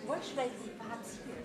What should I see? Perhaps here.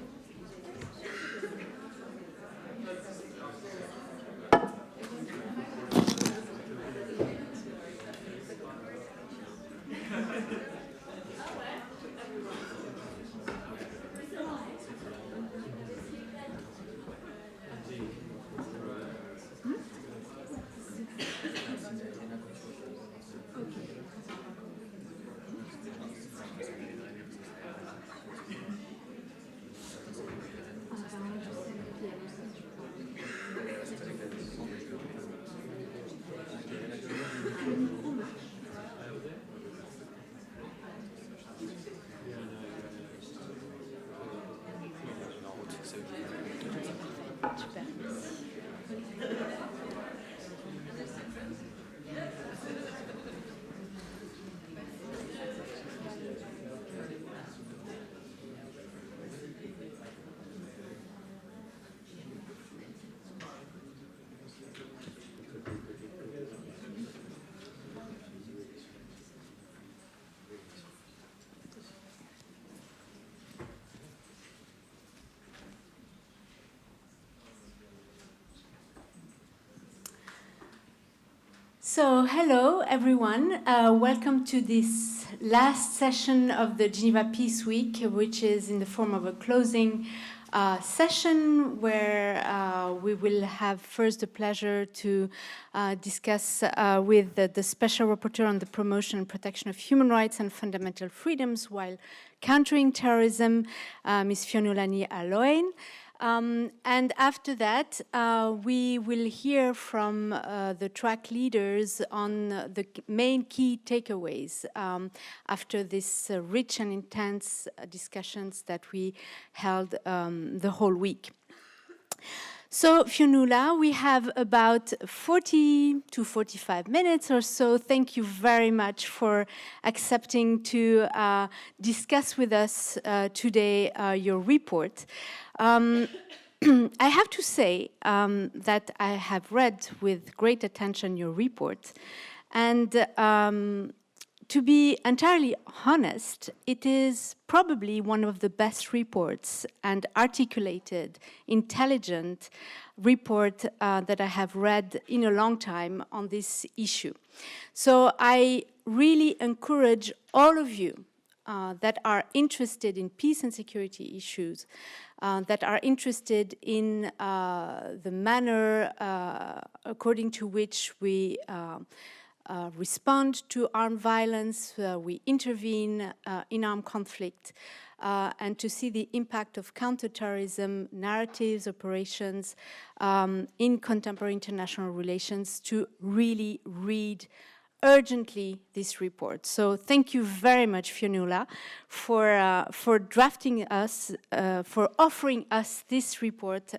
So, hello everyone. Welcome to this last session of the Geneva Peace Week, which is in the form of a closing session where we will have first the pleasure to discuss with the Special Rapporteur on the promotion and protection of human rights and fundamental freedoms while countering terrorism, Ms. Fionnuala Ní Aoláin. And after that, we will hear from the track leaders on the main key takeaways after this rich and intense discussions that we held the whole week. So, Fionnuala, we have about 40 to 45 minutes or so. Thank you very much for accepting to discuss with us today your report. I have to say that I have read with great attention your report, and to be entirely honest, it is probably one of the best reports and articulated, intelligent report that I have read in a long time on this issue. So I really encourage all of you that are interested in peace and security issues, that are interested in the manner according to which we respond to armed violence, we intervene in armed conflict, and to see the impact of counter-terrorism narratives, operations in contemporary international relations, to really read urgently this report. So thank you very much, Fionnuala, for drafting us, for offering us this report,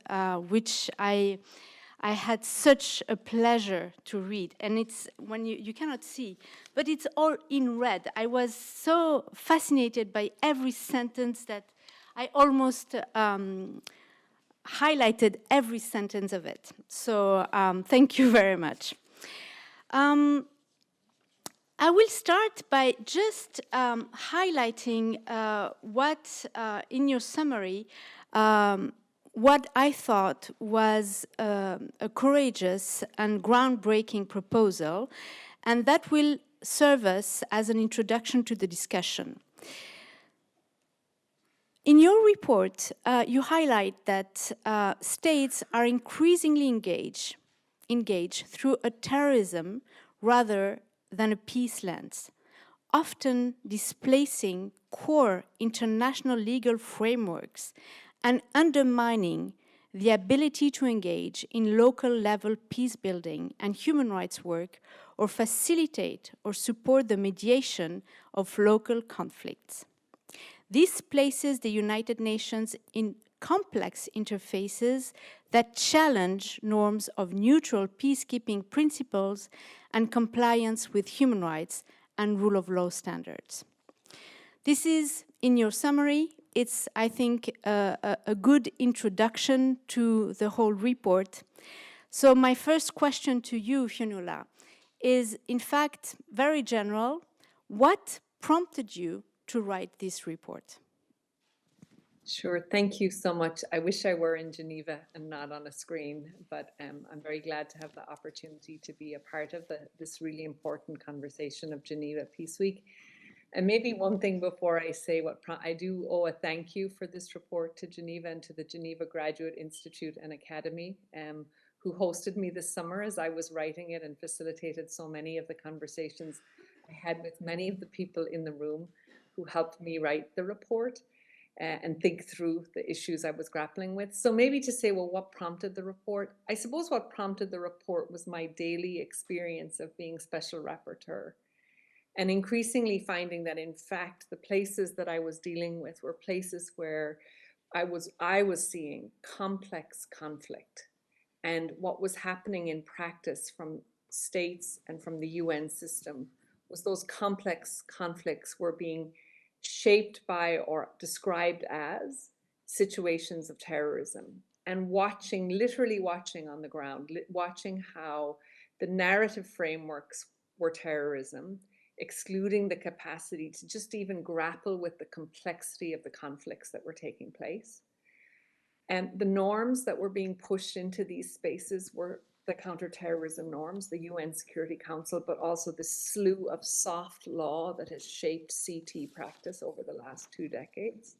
which I had such a pleasure to read. And it's, when you cannot see, but it's all in red. I was so fascinated by every sentence that I almost highlighted every sentence of it. So thank you very much. I will start by just highlighting what, in your summary, what I thought was a courageous and groundbreaking proposal, and that will serve us as an introduction to the discussion. In your report, you highlight that states are increasingly engaged through a terrorism rather than a peace lens, often displacing core international legal frameworks and undermining the ability to engage in local level peace building and human rights work, or facilitate or support the mediation of local conflicts. This places the United Nations in complex interfaces that challenge norms of neutral peacekeeping principles and compliance with human rights and rule of law standards. This is, in your summary, it's, I think, a good introduction to the whole report. So my first question to you, Fionnuala, is in fact very general. What prompted you to write this report? Sure, thank you so much. I wish I were in Geneva and not on a screen, but I'm very glad to have the opportunity to be a part of this really important conversation of Geneva Peace Week. And maybe one thing before I say I do owe a thank you for this report to Geneva and to the Geneva Graduate Institute and Academy, who hosted me this summer as I was writing it and facilitated so many of the conversations I had with many of the people in the room who helped me write the report and think through the issues I was grappling with. So maybe to say, well, what prompted the report? I suppose what prompted the report was my daily experience of being Special Rapporteur, and increasingly finding that, in fact, the places that I was dealing with were places where I was seeing complex conflict. And what was happening in practice from states and from the UN system was those complex conflicts were being shaped by or described as situations of terrorism, and literally watching on the ground, watching how the narrative frameworks were terrorism, excluding the capacity to just even grapple with the complexity of the conflicts that were taking place. And the norms that were being pushed into these spaces were the counter-terrorism norms, the UN Security Council, but also the slew of soft law that has shaped CT practice over the last 2 decades.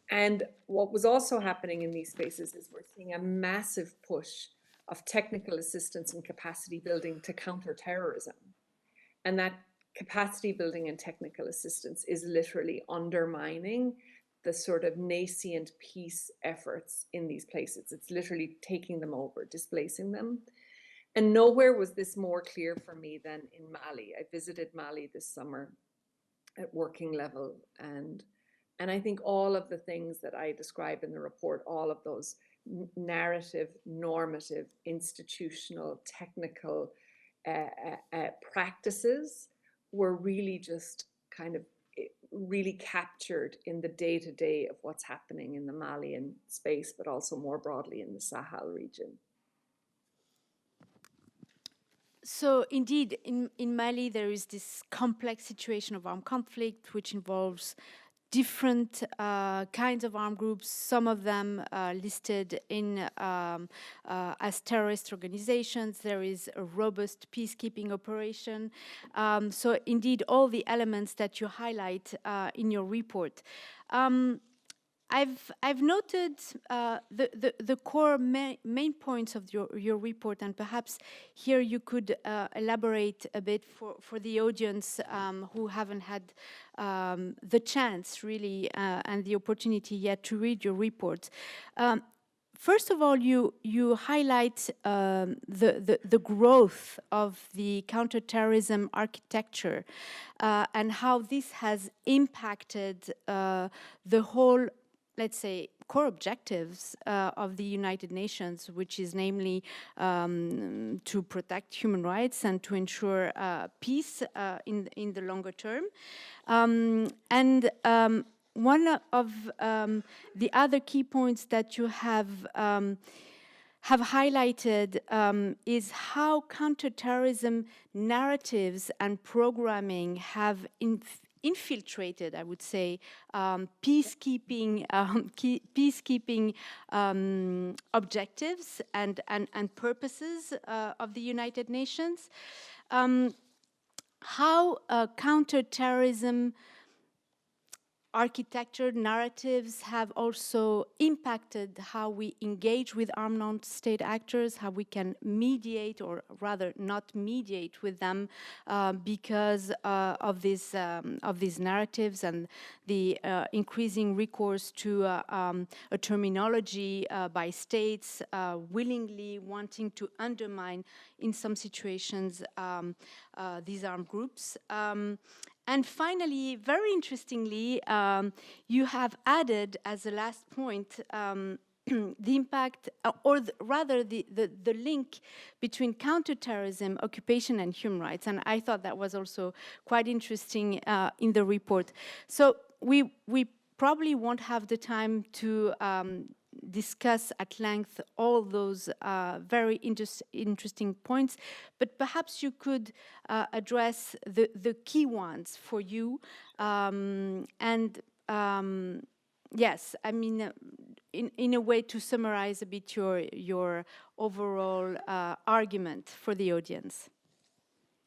And what was also happening in these spaces is we're seeing a massive push of technical assistance and capacity building to counter terrorism. And that capacity building and technical assistance is literally undermining the sort of nascent peace efforts in these places. It's literally taking them over, displacing them. And nowhere was this more clear for me than in Mali. I visited Mali this summer at working level, and I think all of the things that I describe in the report, all of those narrative, normative, institutional, technical practices were really just kind of really captured in the day-to-day of what's happening in the Malian space, but also more broadly in the Sahel region. So indeed, in Mali, there is this complex situation of armed conflict, which involves different kinds of armed groups, some of them listed in as terrorist organizations. There is a robust peacekeeping operation. So indeed, all the elements that you highlight in your report. I've noted the core main points of your report, and perhaps here you could elaborate a bit for the audience who haven't had the chance really and the opportunity yet to read your report. First of all, you highlight the growth of the counterterrorism architecture and how this has impacted the whole, let's say, core objectives of the United Nations, which is namely to protect human rights and to ensure peace in the longer term. One of the other key points that you have highlighted is how counterterrorism narratives and programming have infiltrated, I would say, peacekeeping objectives and purposes of the United Nations. How counterterrorism architecture narratives have also impacted how we engage with armed non-state actors, how we can mediate, or rather not mediate with them because of these narratives and the increasing recourse to a terminology by states willingly wanting to undermine, in some situations, these armed groups. And finally, very interestingly, you have added as a last point the impact, rather the link between counterterrorism, occupation, and human rights. And I thought that was also quite interesting in the report. So we probably won't have the time to discuss at length all those very interesting points, but perhaps you could address the key ones for you. Yes, I mean, in a way to summarize a bit your overall argument for the audience.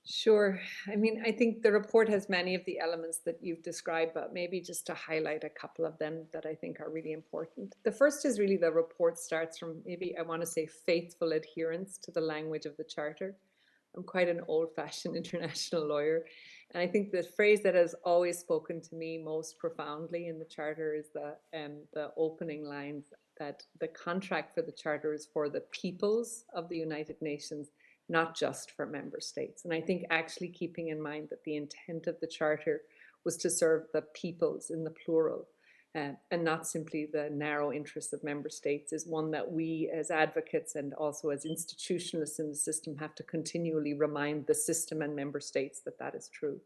Sure. I mean, I think the report has many of the elements that you've described, but maybe just to highlight a couple of them that I think are really important. The first is really the report starts from, maybe I want to say, faithful adherence to the language of the Charter. I'm quite an old-fashioned international lawyer, and I think the phrase that has always spoken to me most profoundly in the Charter is the opening lines that the contract for the Charter is for the peoples of the United Nations, not just for member states. And I think actually keeping in mind that the intent of the Charter was to serve the peoples in the plural, and not simply the narrow interests of member states, is one that we as advocates and also as institutionalists in the system have to continually remind the system and member states that that is true.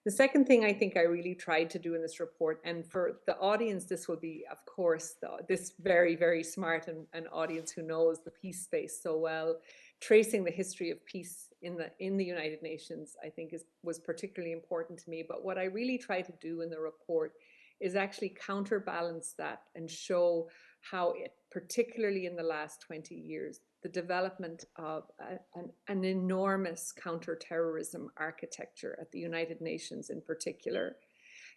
The second thing I think I really tried to do in this report, and for the audience, this will be, of course, this very, very smart and audience who knows the peace space so well, tracing the history of peace in the United Nations, I think was particularly important to me. But what I really try to do in the report is actually counterbalance that and show how it, particularly in the last 20 years, the development of an enormous counter-terrorism architecture at the United Nations in particular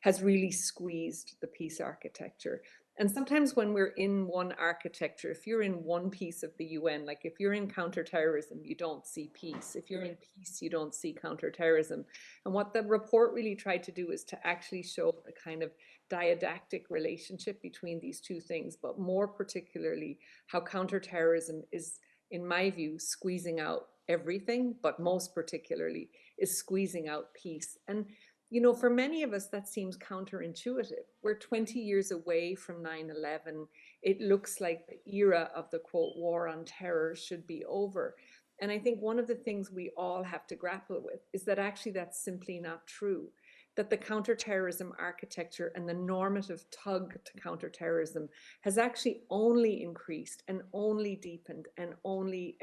has really squeezed the peace architecture. And sometimes when we're in one architecture, if you're in one piece of the UN, like if you're in counterterrorism, you don't see peace. If you're in peace, you don't see counterterrorism. And what the report really tried to do is to actually show the kind of diadactic relationship between these two things, but more particularly how counterterrorism is, in my view, squeezing out everything, but most particularly is squeezing out peace. And you know, for many of us, that seems counterintuitive. We're 20 years away from 9/11. It looks like the era of the, quote, war on terror should be over. And I think one of the things we all have to grapple with is that actually that's simply not true. That the counterterrorism architecture and the normative tug to counterterrorism has actually only increased and only deepened and only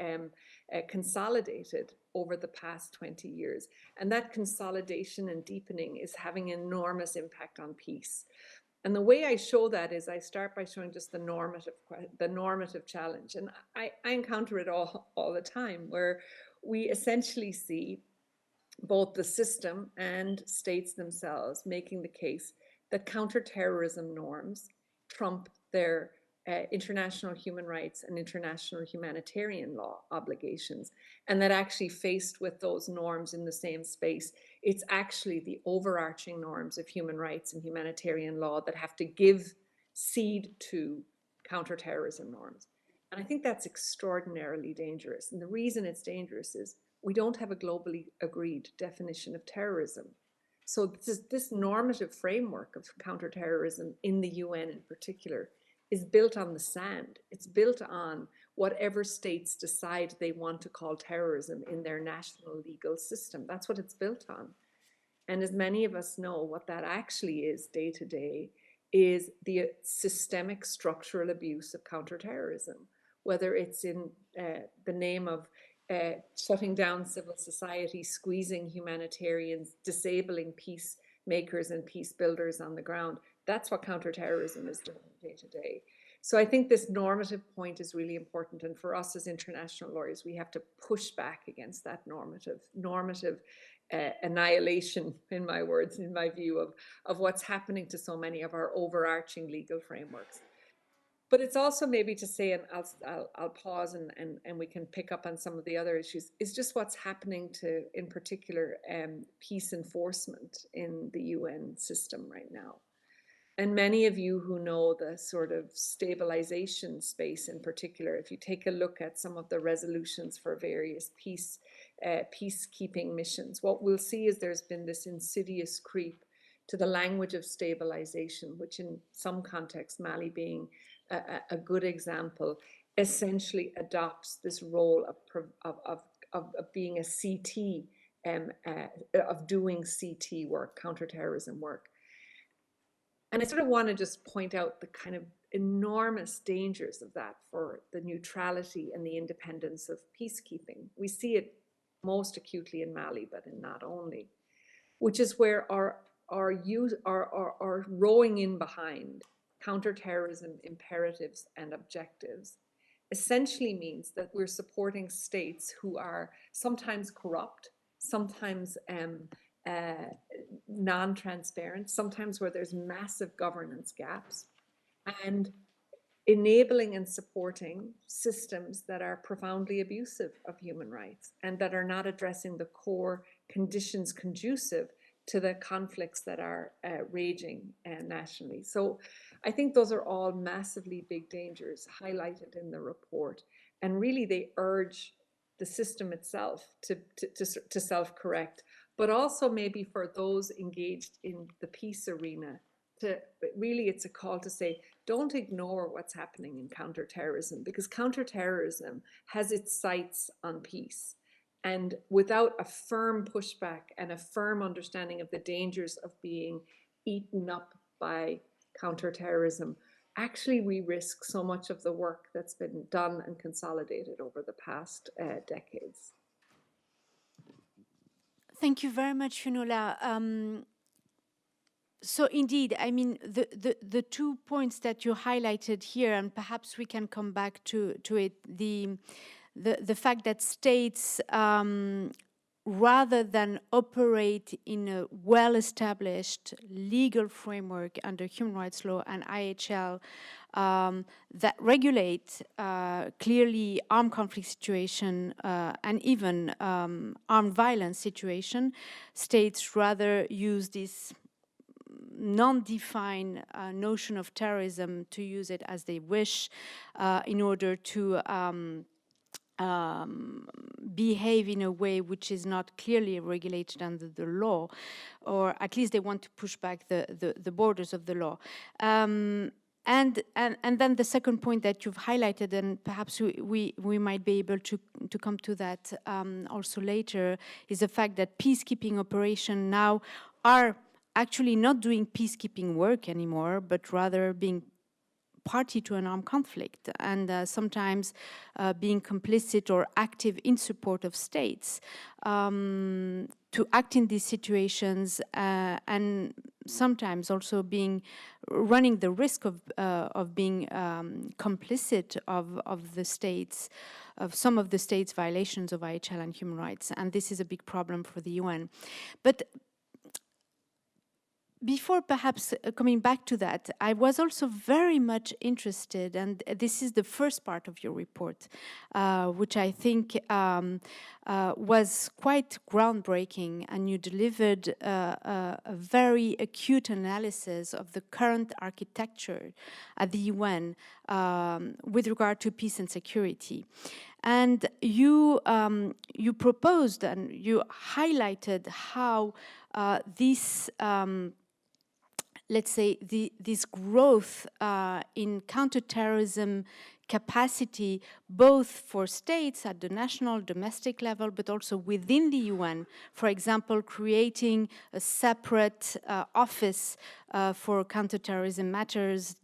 consolidated over the past 20 years. And that consolidation and deepening is having an enormous impact on peace. And the way I show that is I start by showing just the normative challenge. And I encounter it all the time, where we essentially see both the system and states themselves making the case that counterterrorism norms trump their international human rights and international humanitarian law obligations, and that actually faced with those norms in the same space, it's actually the overarching norms of human rights and humanitarian law that have to give seed to counterterrorism norms. And I think that's extraordinarily dangerous. And the reason it's dangerous is we don't have a globally agreed definition of terrorism. So this normative framework of counterterrorism in the UN in particular is built on the sand. It's built on whatever states decide they want to call terrorism in their national legal system. That's what it's built on. And as many of us know, what that actually is day to day is the systemic structural abuse of counterterrorism, whether it's in the name of shutting down civil society, squeezing humanitarians, disabling peacemakers and peace builders on the ground. That's what counterterrorism is doing day to day. So I think this normative point is really important. And for us as international lawyers, we have to push back against that normative annihilation, in my words, in my view, of what's happening to so many of our overarching legal frameworks. But it's also maybe to say, and I'll pause and we can pick up on some of the other issues, is just what's happening to, in particular, peace enforcement in the UN system right now. And many of you who know the sort of stabilization space in particular, if you take a look at some of the resolutions for various peace peacekeeping missions. What we'll see is there's been this insidious creep to the language of stabilization, which in some contexts, Mali being a good example, essentially adopts this role of being a CT, of doing CT work, counterterrorism work. And I sort of want to just point out the kind of enormous dangers of that for the neutrality and the independence of peacekeeping. We see it most acutely in Mali, but in not only, which is where our rowing in behind counterterrorism imperatives and objectives essentially means that we're supporting states who are sometimes corrupt, sometimes non-transparent, sometimes where there's massive governance gaps, and enabling and supporting systems that are profoundly abusive of human rights and that are not addressing the core conditions conducive to the conflicts that are raging nationally. So I think those are all massively big dangers highlighted in the report. And really they urge the system itself to self-correct, but also maybe for those engaged in the peace arena, really it's a call to say, don't ignore what's happening in counterterrorism, because counterterrorism has its sights on peace. And without a firm pushback and a firm understanding of the dangers of being eaten up by counterterrorism, actually we risk so much of the work that's been done and consolidated over the past decades. Thank you very much, Fionnuala. So indeed, I mean, the 2 points that you highlighted here, and perhaps we can come back to it, the fact that states, rather than operate in a well-established legal framework under human rights law and IHL, that regulate clearly armed conflict situation and even armed violence situation, states rather use this non-defined notion of terrorism to use it as they wish in order to behave in a way which is not clearly regulated under the law, or at least they want to push back the borders of the law. And then the second point that you've highlighted, and perhaps we might be able to come to that also later, is the fact that peacekeeping operations now are actually not doing peacekeeping work anymore, but rather being party to an armed conflict, and sometimes being complicit or active in support of states to act in these situations, and sometimes also running the risk of being complicit of the states, of some of the states' violations of IHL and human rights, and this is a big problem for the UN. But before perhaps coming back to that, I was also very much interested, and this is the first part of your report, which I think was quite groundbreaking, and you delivered a very acute analysis of the current architecture at the UN with regard to peace and security. And you proposed and you highlighted how this let's say, this growth in counterterrorism capacity, both for states at the national, domestic level, but also within the UN. For example, creating a separate office for counterterrorism matters,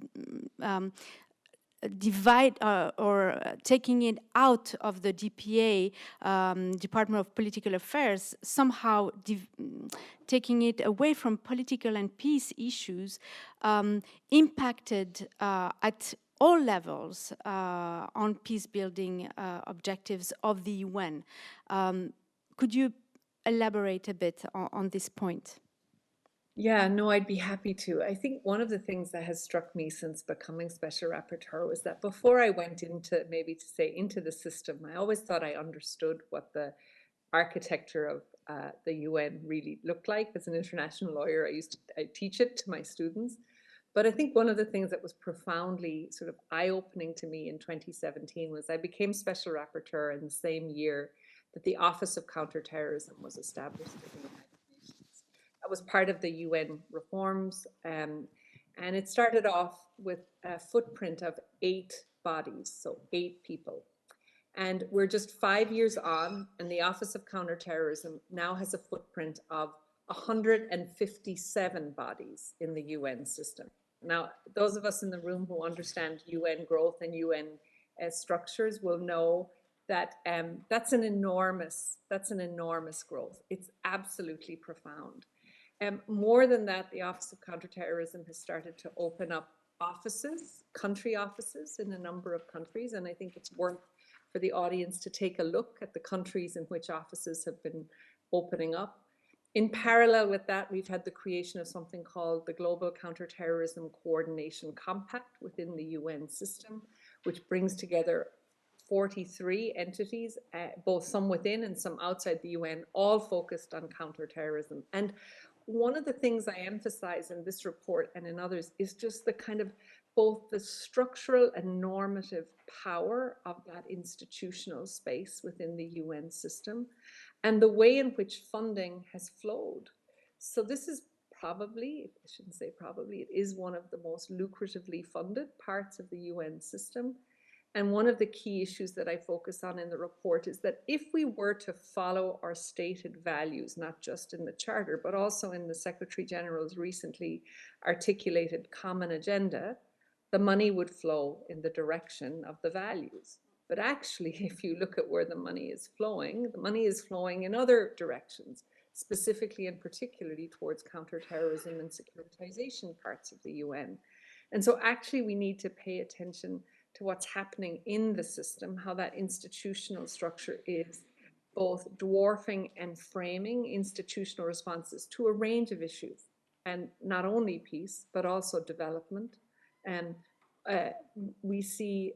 divide or taking it out of the DPA, Department of Political Affairs, somehow taking it away from political and peace issues, impacted at all levels on peace-building objectives of the UN. Could you elaborate a bit on this point? Yeah, no, I'd be happy to. I think one of the things that has struck me since becoming Special Rapporteur was that before I went into, maybe to say, into the system, I always thought I understood what the architecture of the UN really looked like. As an international lawyer, I teach it to my students. But I think one of the things that was profoundly sort of eye-opening to me in 2017 was I became Special Rapporteur in the same year that the Office of Counterterrorism was established in the United Nations. That was part of the UN reforms, and it started off with a footprint of 8 bodies, so 8 people. And we're just 5 years on, and the Office of Counterterrorism now has a footprint of 157 bodies in the UN system. Now, those of us in the room who understand UN growth and UN structures will know that that's an enormous growth. It's absolutely profound. More than that, the Office of Counterterrorism has started to open up offices, country offices in a number of countries, and I think it's worth for the audience to take a look at the countries in which offices have been opening up. In parallel with that, we've had the creation of something called the Global Counterterrorism Coordination Compact within the UN system, which brings together 43 entities, both some within and some outside the UN, all focused on counterterrorism. And one of the things I emphasize in this report and in others is just the kind of both the structural and normative power of that institutional space within the UN system and the way in which funding has flowed. So this is probably, I shouldn't say probably, it is one of the most lucratively funded parts of the UN system. And one of the key issues that I focus on in the report is that if we were to follow our stated values, not just in the Charter, but also in the Secretary General's recently articulated common agenda, the money would flow in the direction of the values. But actually, if you look at where the money is flowing in other directions, specifically and particularly towards counterterrorism and securitization parts of the UN. And so actually we need to pay attention to what's happening in the system, how that institutional structure is both dwarfing and framing institutional responses to a range of issues, and not only peace, but also development. And we see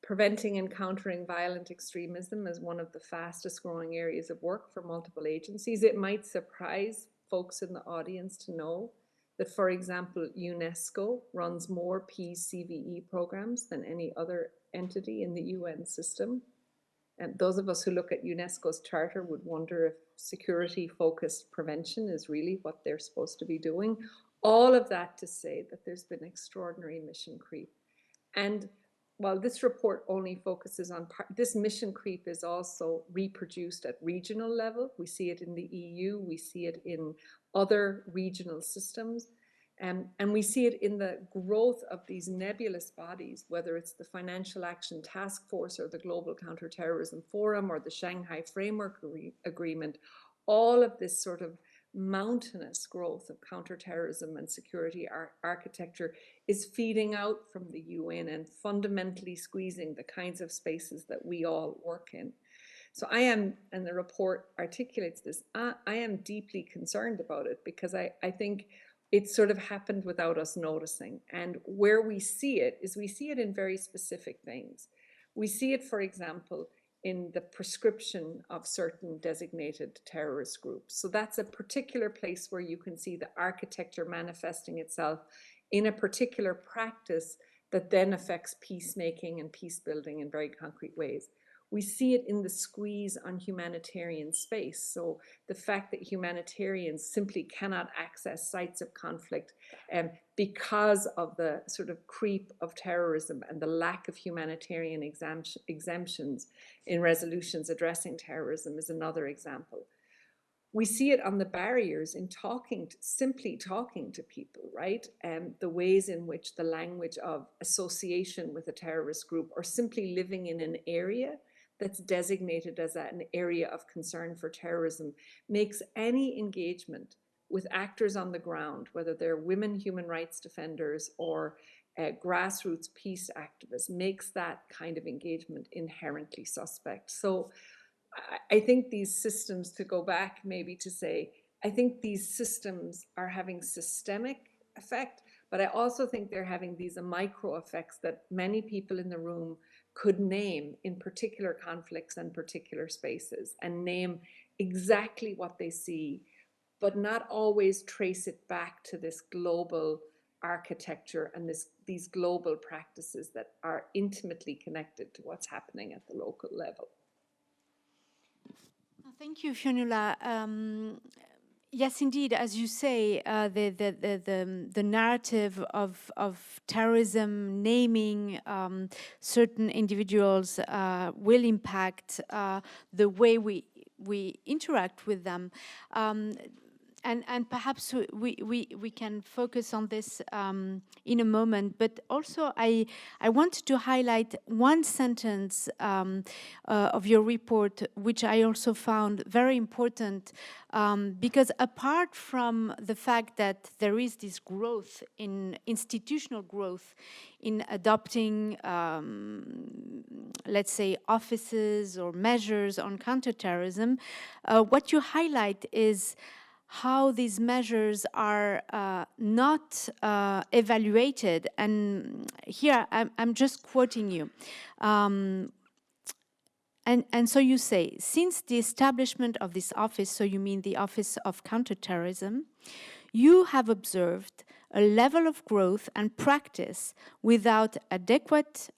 preventing and countering violent extremism as one of the fastest growing areas of work for multiple agencies. It might surprise folks in the audience to know that, for example, UNESCO runs more peace CVE programs than any other entity in the UN system. And those of us who look at UNESCO's charter would wonder if security-focused prevention is really what they're supposed to be doing. All of that to say that there's been extraordinary mission creep. And while this report only focuses on this mission creep is also reproduced at regional level. We see it in the EU, we see it in other regional systems, and we see it in the growth of these nebulous bodies, whether it's the Financial Action Task Force or the Global Counterterrorism Forum or the Shanghai Framework Agreement. All of this sort of mountainous growth of counterterrorism and security architecture is feeding out from the UN and fundamentally squeezing the kinds of spaces that we all work in. So I am, and the report articulates this, I am deeply concerned about it because I think it sort of happened without us noticing. And where we see it is we see it in very specific things. We see it, for example, in the prescription of certain designated terrorist groups. So that's a particular place where you can see the architecture manifesting itself in a particular practice that then affects peacemaking and peace building in very concrete ways. We see it in the squeeze on humanitarian space. So the fact that humanitarians simply cannot access sites of conflict because of the sort of creep of terrorism and the lack of humanitarian exemptions in resolutions addressing terrorism is another example. We see it on the barriers in simply talking to people, right? The ways in which the language of association with a terrorist group or simply living in an area that's designated as an area of concern for terrorism makes any engagement with actors on the ground, whether they're women human rights defenders or grassroots peace activists, makes that kind of engagement inherently suspect. So I think these systems, to go back maybe to say, I think these systems are having systemic effect, but I also think they're having these micro effects that many people in the room could name in particular conflicts and particular spaces and name exactly what they see, but not always trace it back to this global architecture and these global practices that are intimately connected to what's happening at the local level. Thank you, Fionnuala. Yes, indeed, as you say, the narrative of terrorism, naming certain individuals will impact the way we interact with them. And perhaps we can focus on this in a moment, but also I wanted to highlight one sentence of your report, which I also found very important, because apart from the fact that there is this growth in institutional growth in adopting, let's say, offices or measures on counterterrorism, what you highlight is how these measures are not evaluated. And here I'm just quoting you. And so you say, since the establishment of this office, so you mean the Office of Counterterrorism, you have observed a level of growth and practice without adequate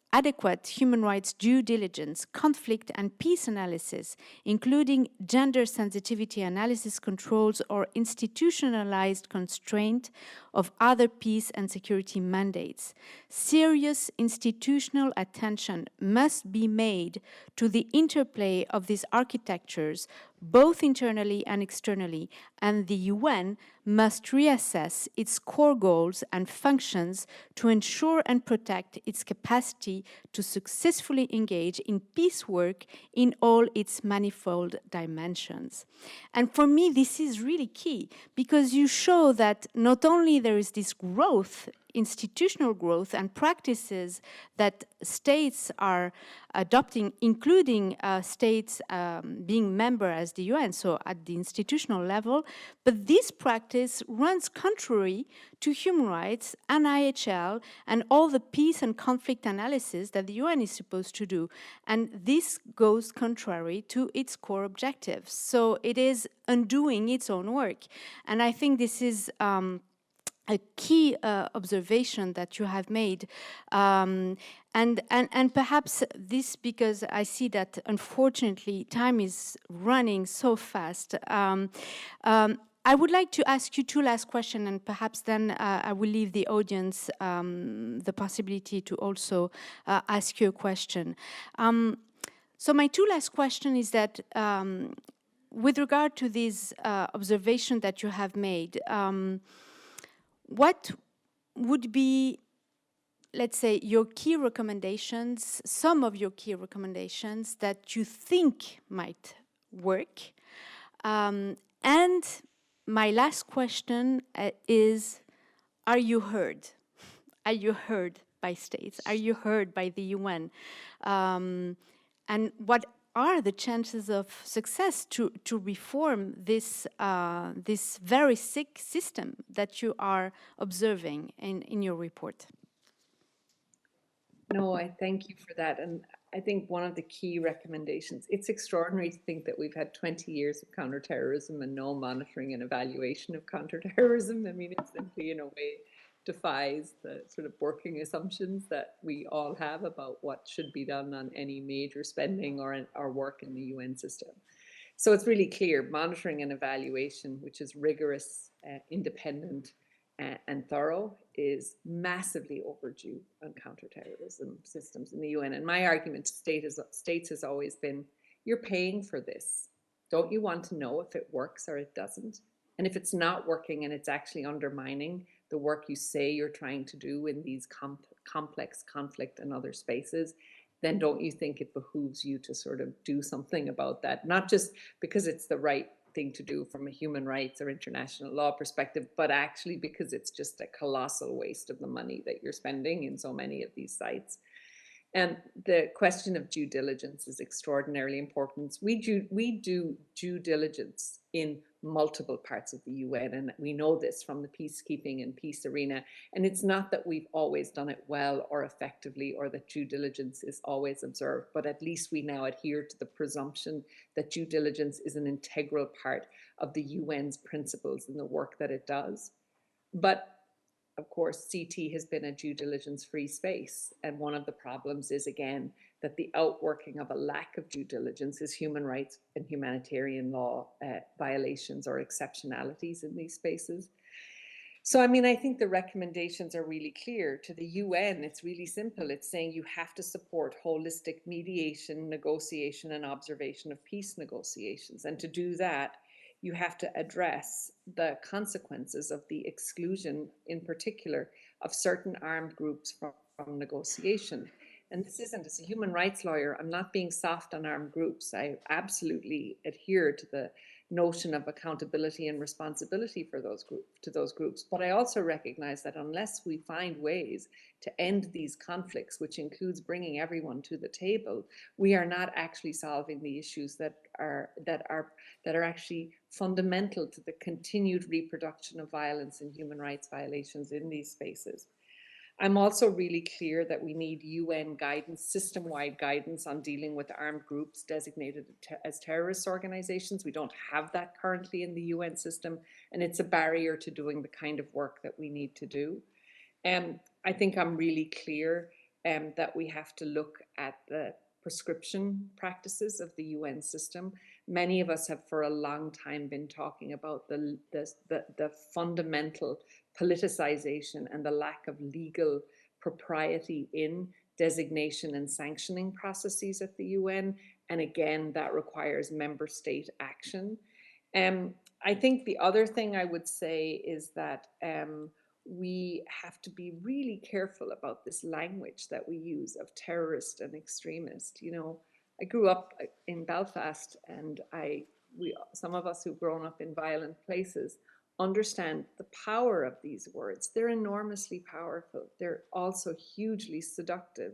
human rights due diligence, conflict and peace analysis, including gender sensitivity analysis controls or institutionalized constraint of other peace and security mandates. Serious institutional attention must be made to the interplay of these architectures, both internally and externally, and the UN must reassess its core goals and functions to ensure and protect its capacity to successfully engage in peace work in all its manifold dimensions. And for me, this is really key, because you show that not only there is this growth, institutional growth and practices that states are adopting, including states being member as the UN, so at the institutional level, but this practice runs contrary to human rights and IHL and all the peace and conflict analysis that the UN is supposed to do. And this goes contrary to its core objectives. So it is undoing its own work. And I think this is a key observation that you have made, and perhaps this, because I see that unfortunately time is running so fast. I would like to ask you two last questions, and perhaps then I will leave the audience the possibility to also ask you a question. So my two last question is that with regard to this observation that you have made, what would be, let's say, your key recommendations, some of your key recommendations that you think might work? And my last question is, are you heard? Are you heard by states? Are you heard by the UN? And what are the chances of success to reform this this very sick system that you are observing in your report? No, I thank you for that. And I think one of the key recommendations, it's extraordinary to think that we've had 20 years of counterterrorism and no monitoring and evaluation of counterterrorism. I mean, it simply, in a way, defies the sort of working assumptions that we all have about what should be done on any major spending or work in the UN system. So it's really clear, monitoring and evaluation, which is rigorous, independent, and thorough, is massively overdue on counterterrorism systems in the UN. And my argument to states has always been, you're paying for this. Don't you want to know if it works or it doesn't? And if it's not working and it's actually undermining the work you say you're trying to do in these complex conflict and other spaces, then don't you think it behooves you to sort of do something about that? Not just because it's the right thing to do from a human rights or international law perspective, but actually because it's just a colossal waste of the money that you're spending in so many of these sites. And the question of due diligence is extraordinarily important. We do due diligence in multiple parts of the UN, and we know this from the peacekeeping and peace arena. And it's not that we've always done it well or effectively, or that due diligence is always observed, but at least we now adhere to the presumption that due diligence is an integral part of the UN's principles in the work that it does. But of course, CT has been a due diligence-free space. And one of the problems is, again, that the outworking of a lack of due diligence is human rights and humanitarian law violations or exceptionalities in these spaces. So, I mean, I think the recommendations are really clear. To the UN, it's really simple. It's saying you have to support holistic mediation, negotiation, and observation of peace negotiations. And to do that, you have to address the consequences of the exclusion, in particular, of certain armed groups from negotiation. And this isn't, as a human rights lawyer, I'm not being soft on armed groups. I absolutely adhere to the notion of accountability and responsibility for those groups. But I also recognize that unless we find ways to end these conflicts, which includes bringing everyone to the table, we are not actually solving the issues that are actually fundamental to the continued reproduction of violence and human rights violations in these spaces. I'm also really clear that we need UN guidance, system-wide guidance on dealing with armed groups designated as terrorist organizations. We don't have that currently in the UN system, and it's a barrier to doing the kind of work that we need to do. I think I'm really clear that we have to look at the prescription practices of the UN system. Many of us have for a long time been talking about the fundamental politicization and the lack of legal propriety in designation and sanctioning processes at the UN. And again, that requires member state action. I think the other thing I would say is that we have to be really careful about this language that we use of terrorist and extremist. You know, I grew up in Belfast, and some of us who've grown up in violent places understand the power of these words. They're enormously powerful. They're also hugely seductive.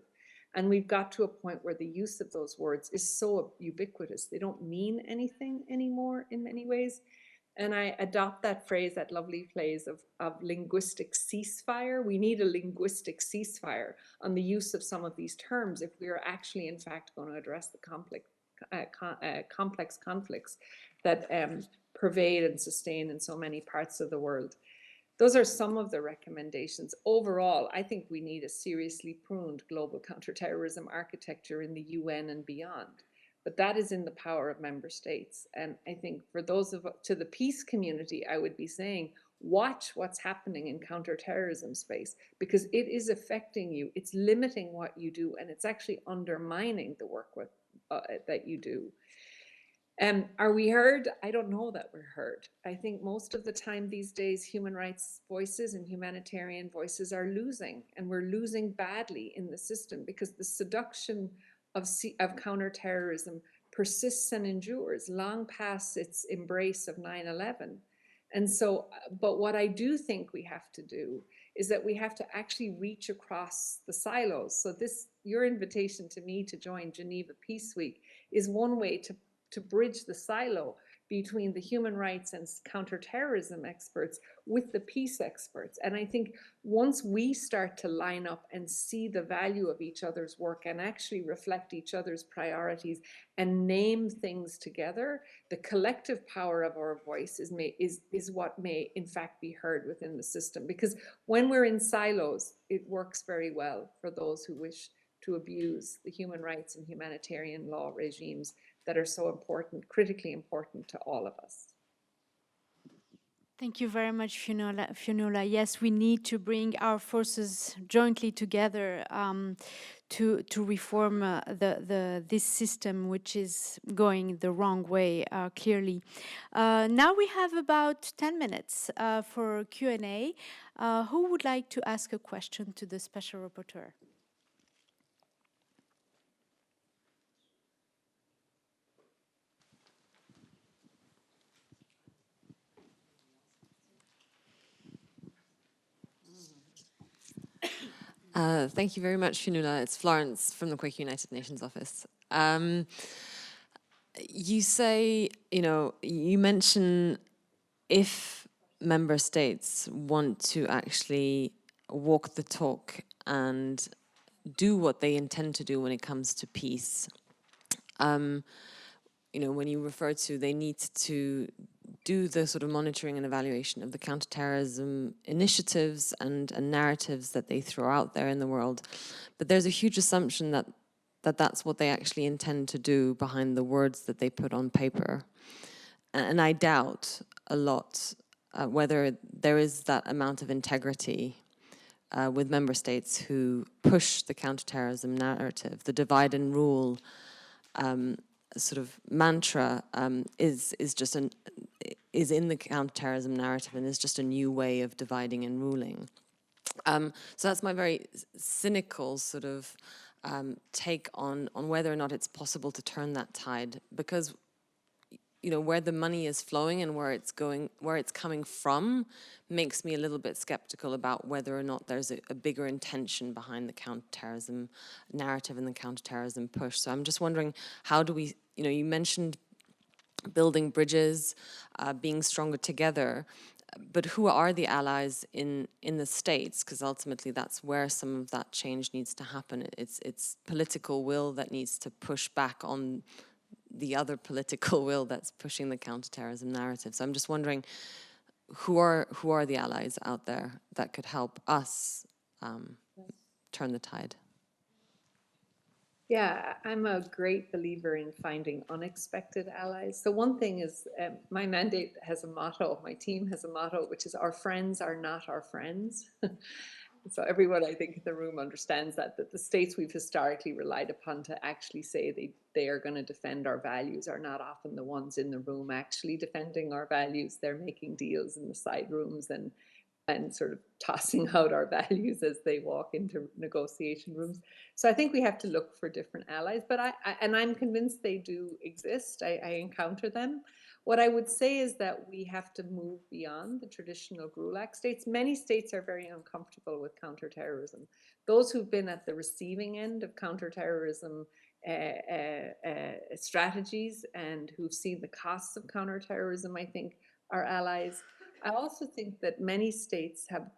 And we've got to a point where the use of those words is so ubiquitous. They don't mean anything anymore in many ways. And I adopt that phrase, that lovely phrase of linguistic ceasefire. We need a linguistic ceasefire on the use of some of these terms if we are actually, in fact, going to address the complex conflicts that pervade and sustain in so many parts of the world. Those are some of the recommendations. Overall, I think we need a seriously pruned global counterterrorism architecture in the UN and beyond. But that is in the power of member states. And I think for those to the peace community, I would be saying, watch what's happening in counterterrorism space, because it is affecting you. It's limiting what you do, and it's actually undermining the work that you do. Are we heard? I don't know that we're heard. I think most of the time these days, human rights voices and humanitarian voices are losing, and we're losing badly in the system because the seduction of counterterrorism persists and endures long past its embrace of 9/11. And so, but what I do think we have to do is that we have to actually reach across the silos. So your invitation to me to join Geneva Peace Week is one way to bridge the silo between the human rights and counterterrorism experts with the peace experts. And I think once we start to line up and see the value of each other's work and actually reflect each other's priorities and name things together, the collective power of our voice is what may in fact be heard within the system. Because when we're in silos, it works very well for those who wish to abuse the human rights and humanitarian law regimes that are so important, critically important to all of us. Thank you very much, Fionnuala. Yes, we need to bring our forces jointly together to reform this system, which is going the wrong way, clearly. Now we have about 10 minutes for Q&A. Who would like to ask a question to the Special Rapporteur? Thank you very much, Fionnuala. It's Florence from the Quaker United Nations office. You say, you mention if member states want to actually walk the talk and do what they intend to do when it comes to peace, when you refer to they need to do the sort of monitoring and evaluation of the counterterrorism initiatives and narratives that they throw out there in the world. But there's a huge assumption that that's what they actually intend to do behind the words that they put on paper. And I doubt a lot whether there is that amount of integrity with member states who push the counterterrorism narrative. The divide and rule sort of mantra is in the counterterrorism narrative and is just a new way of dividing and ruling. So that's my very cynical sort of take on whether or not it's possible to turn that tide, because you know where the money is flowing and where it's going, where it's coming from, makes me a little bit skeptical about whether or not there's a bigger intention behind the counterterrorism narrative and the counterterrorism push. So I'm just wondering, how do we, you know, you mentioned building bridges, being stronger together, but who are the allies in the states? Because ultimately that's where some of that change needs to happen. It's political will that needs to push back on the other political will that's pushing the counterterrorism narrative. So I'm just wondering, who are the allies out there that could help us turn the tide? Yeah, I'm a great believer in finding unexpected allies. So one thing is, my mandate has a motto, my team has a motto, which is our friends are not our friends. So everyone, I think, in the room understands that the states we've historically relied upon to actually say they are going to defend our values are not often the ones in the room actually defending our values. They're making deals in the side rooms and sort of tossing out our values as they walk into negotiation rooms. So I think we have to look for different allies, but I'm convinced they do exist. I encounter them. What I would say is that we have to move beyond the traditional GRULAC states. Many states are very uncomfortable with counterterrorism. Those who've been at the receiving end of counterterrorism strategies and who've seen the costs of counterterrorism, I think, are allies. I also think that many states have,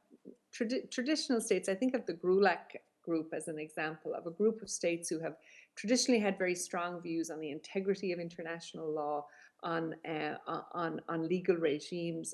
traditional states, I think of the GRULAC group as an example of a group of states who have traditionally had very strong views on the integrity of international law, on legal regimes,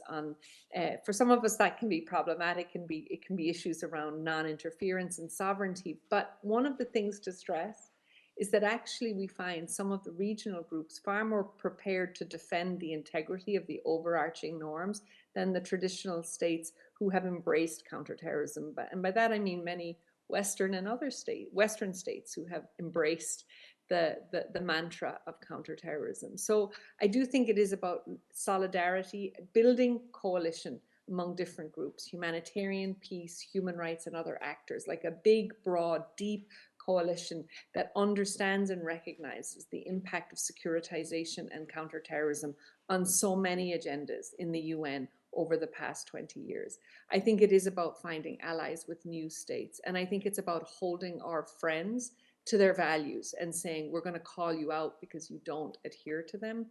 for some of us that can be problematic, it can be issues around non-interference and sovereignty. But one of the things to stress is that actually we find some of the regional groups far more prepared to defend the integrity of the overarching norms than the traditional states who have embraced counterterrorism. And by that I mean many Western states who have embraced the mantra of counterterrorism. So I do think it is about solidarity, building coalition among different groups, humanitarian, peace, human rights, and other actors, like a big, broad, deep coalition that understands and recognizes the impact of securitization and counterterrorism on so many agendas in the UN over the past 20 years. I think it is about finding allies with new states. And I think it's about holding our friends to their values and saying, we're going to call you out because you don't adhere to them.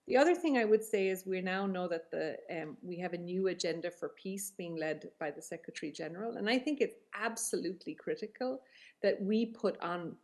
The other thing I would say is we now know that we have a new agenda for peace being led by the Secretary General. And I think it's absolutely critical that we put on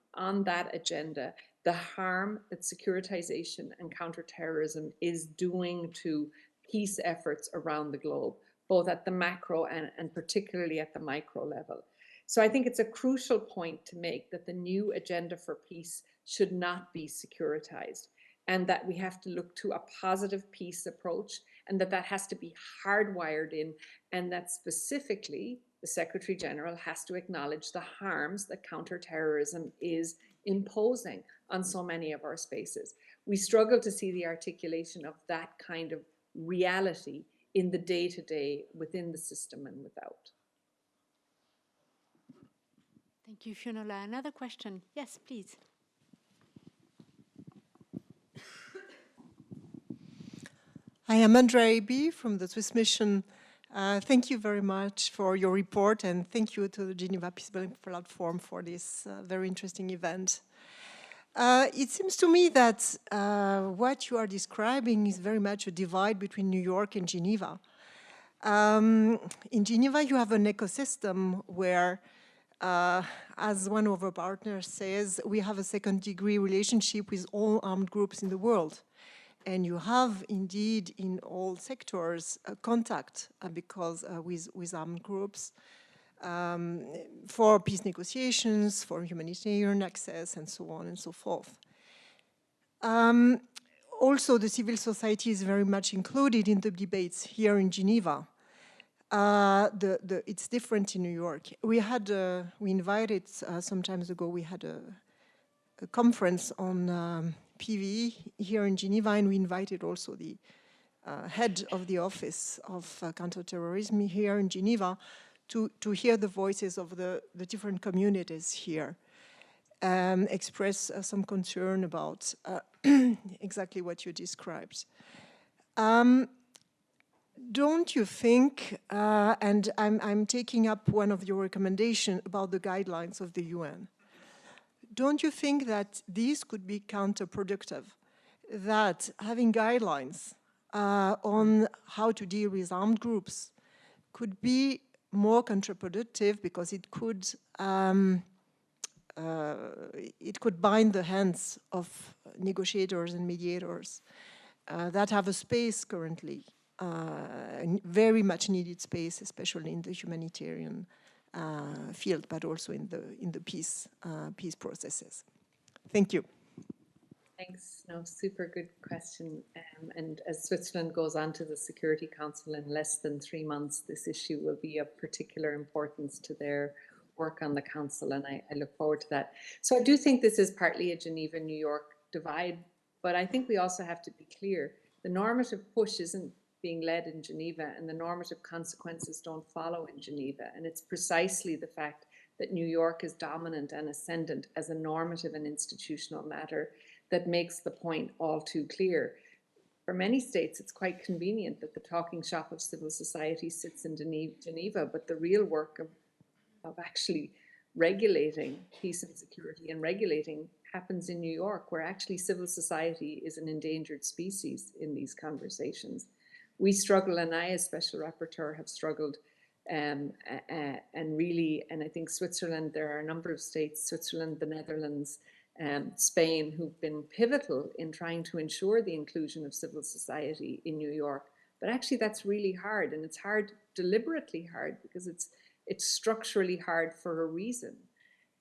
that agenda the harm that securitization and counterterrorism is doing to peace efforts around the globe, both at the macro and particularly at the micro level. So I think it's a crucial point to make that the new agenda for peace should not be securitized, and that we have to look to a positive peace approach, and that has to be hardwired in, and that specifically the Secretary General has to acknowledge the harms that counterterrorism is imposing on so many of our spaces. We struggle to see the articulation of that kind of reality in the day-to-day within the system and without. Thank you, Fionnuala. Another question. Yes, please. I am Andreas from the Swiss Mission. Thank you very much for your report, and thank you to the Geneva Peacebuilding platform for this very interesting event. It seems to me that what you are describing is very much a divide between New York and Geneva. In Geneva, you have an ecosystem where, as one of our partners says, we have a second-degree relationship with all armed groups in the world. And you have indeed in all sectors contact because with armed groups for peace negotiations, for humanitarian access, and so on and so forth. Also, the civil society is very much included in the debates here in Geneva. It's different in New York. We invited some times ago, we had a conference on PVE here in Geneva, and we invited also the head of the Office of Counter-Terrorism here in Geneva to hear the voices of the different communities here, express some concern about exactly what you described. Don't you think, and I'm taking up one of your recommendations about the guidelines of the UN, don't you think that these could be counterproductive? That having guidelines on how to deal with armed groups could be more counterproductive because it could bind the hands of negotiators and mediators that have a space currently, very much needed space, especially in the humanitarian field, but also in the peace processes. Thank you. Thanks. No, super good question. And as Switzerland goes on to the Security Council in less than 3 months, this issue will be of particular importance to their work on the Council, and I look forward to that. So I do think this is partly a Geneva-New York divide, but I think we also have to be clear. The normative push isn't being led in Geneva, and the normative consequences don't follow in Geneva. And it's precisely the fact that New York is dominant and ascendant as a normative and institutional matter that makes the point all too clear. For many states, it's quite convenient that the talking shop of civil society sits in Geneva, but the real work of actually regulating peace and security and regulating happens in New York, where actually civil society is an endangered species in these conversations. We struggle, and I as Special Rapporteur have struggled, and I think Switzerland, there are a number of states, Switzerland, the Netherlands, Spain, who've been pivotal in trying to ensure the inclusion of civil society in New York. But actually that's really hard, and it's hard, deliberately hard, because it's structurally hard for a reason.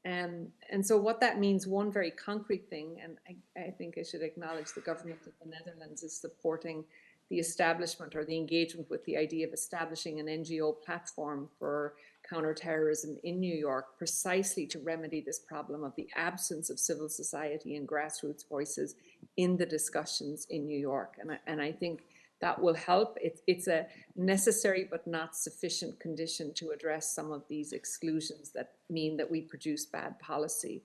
And so what that means, one very concrete thing, and I think I should acknowledge the government of the Netherlands is supporting the establishment or the engagement with the idea of establishing an NGO platform for counterterrorism in New York, precisely to remedy this problem of the absence of civil society and grassroots voices in the discussions in New York. And I think that will help. It's a necessary but not sufficient condition to address some of these exclusions that mean that we produce bad policy.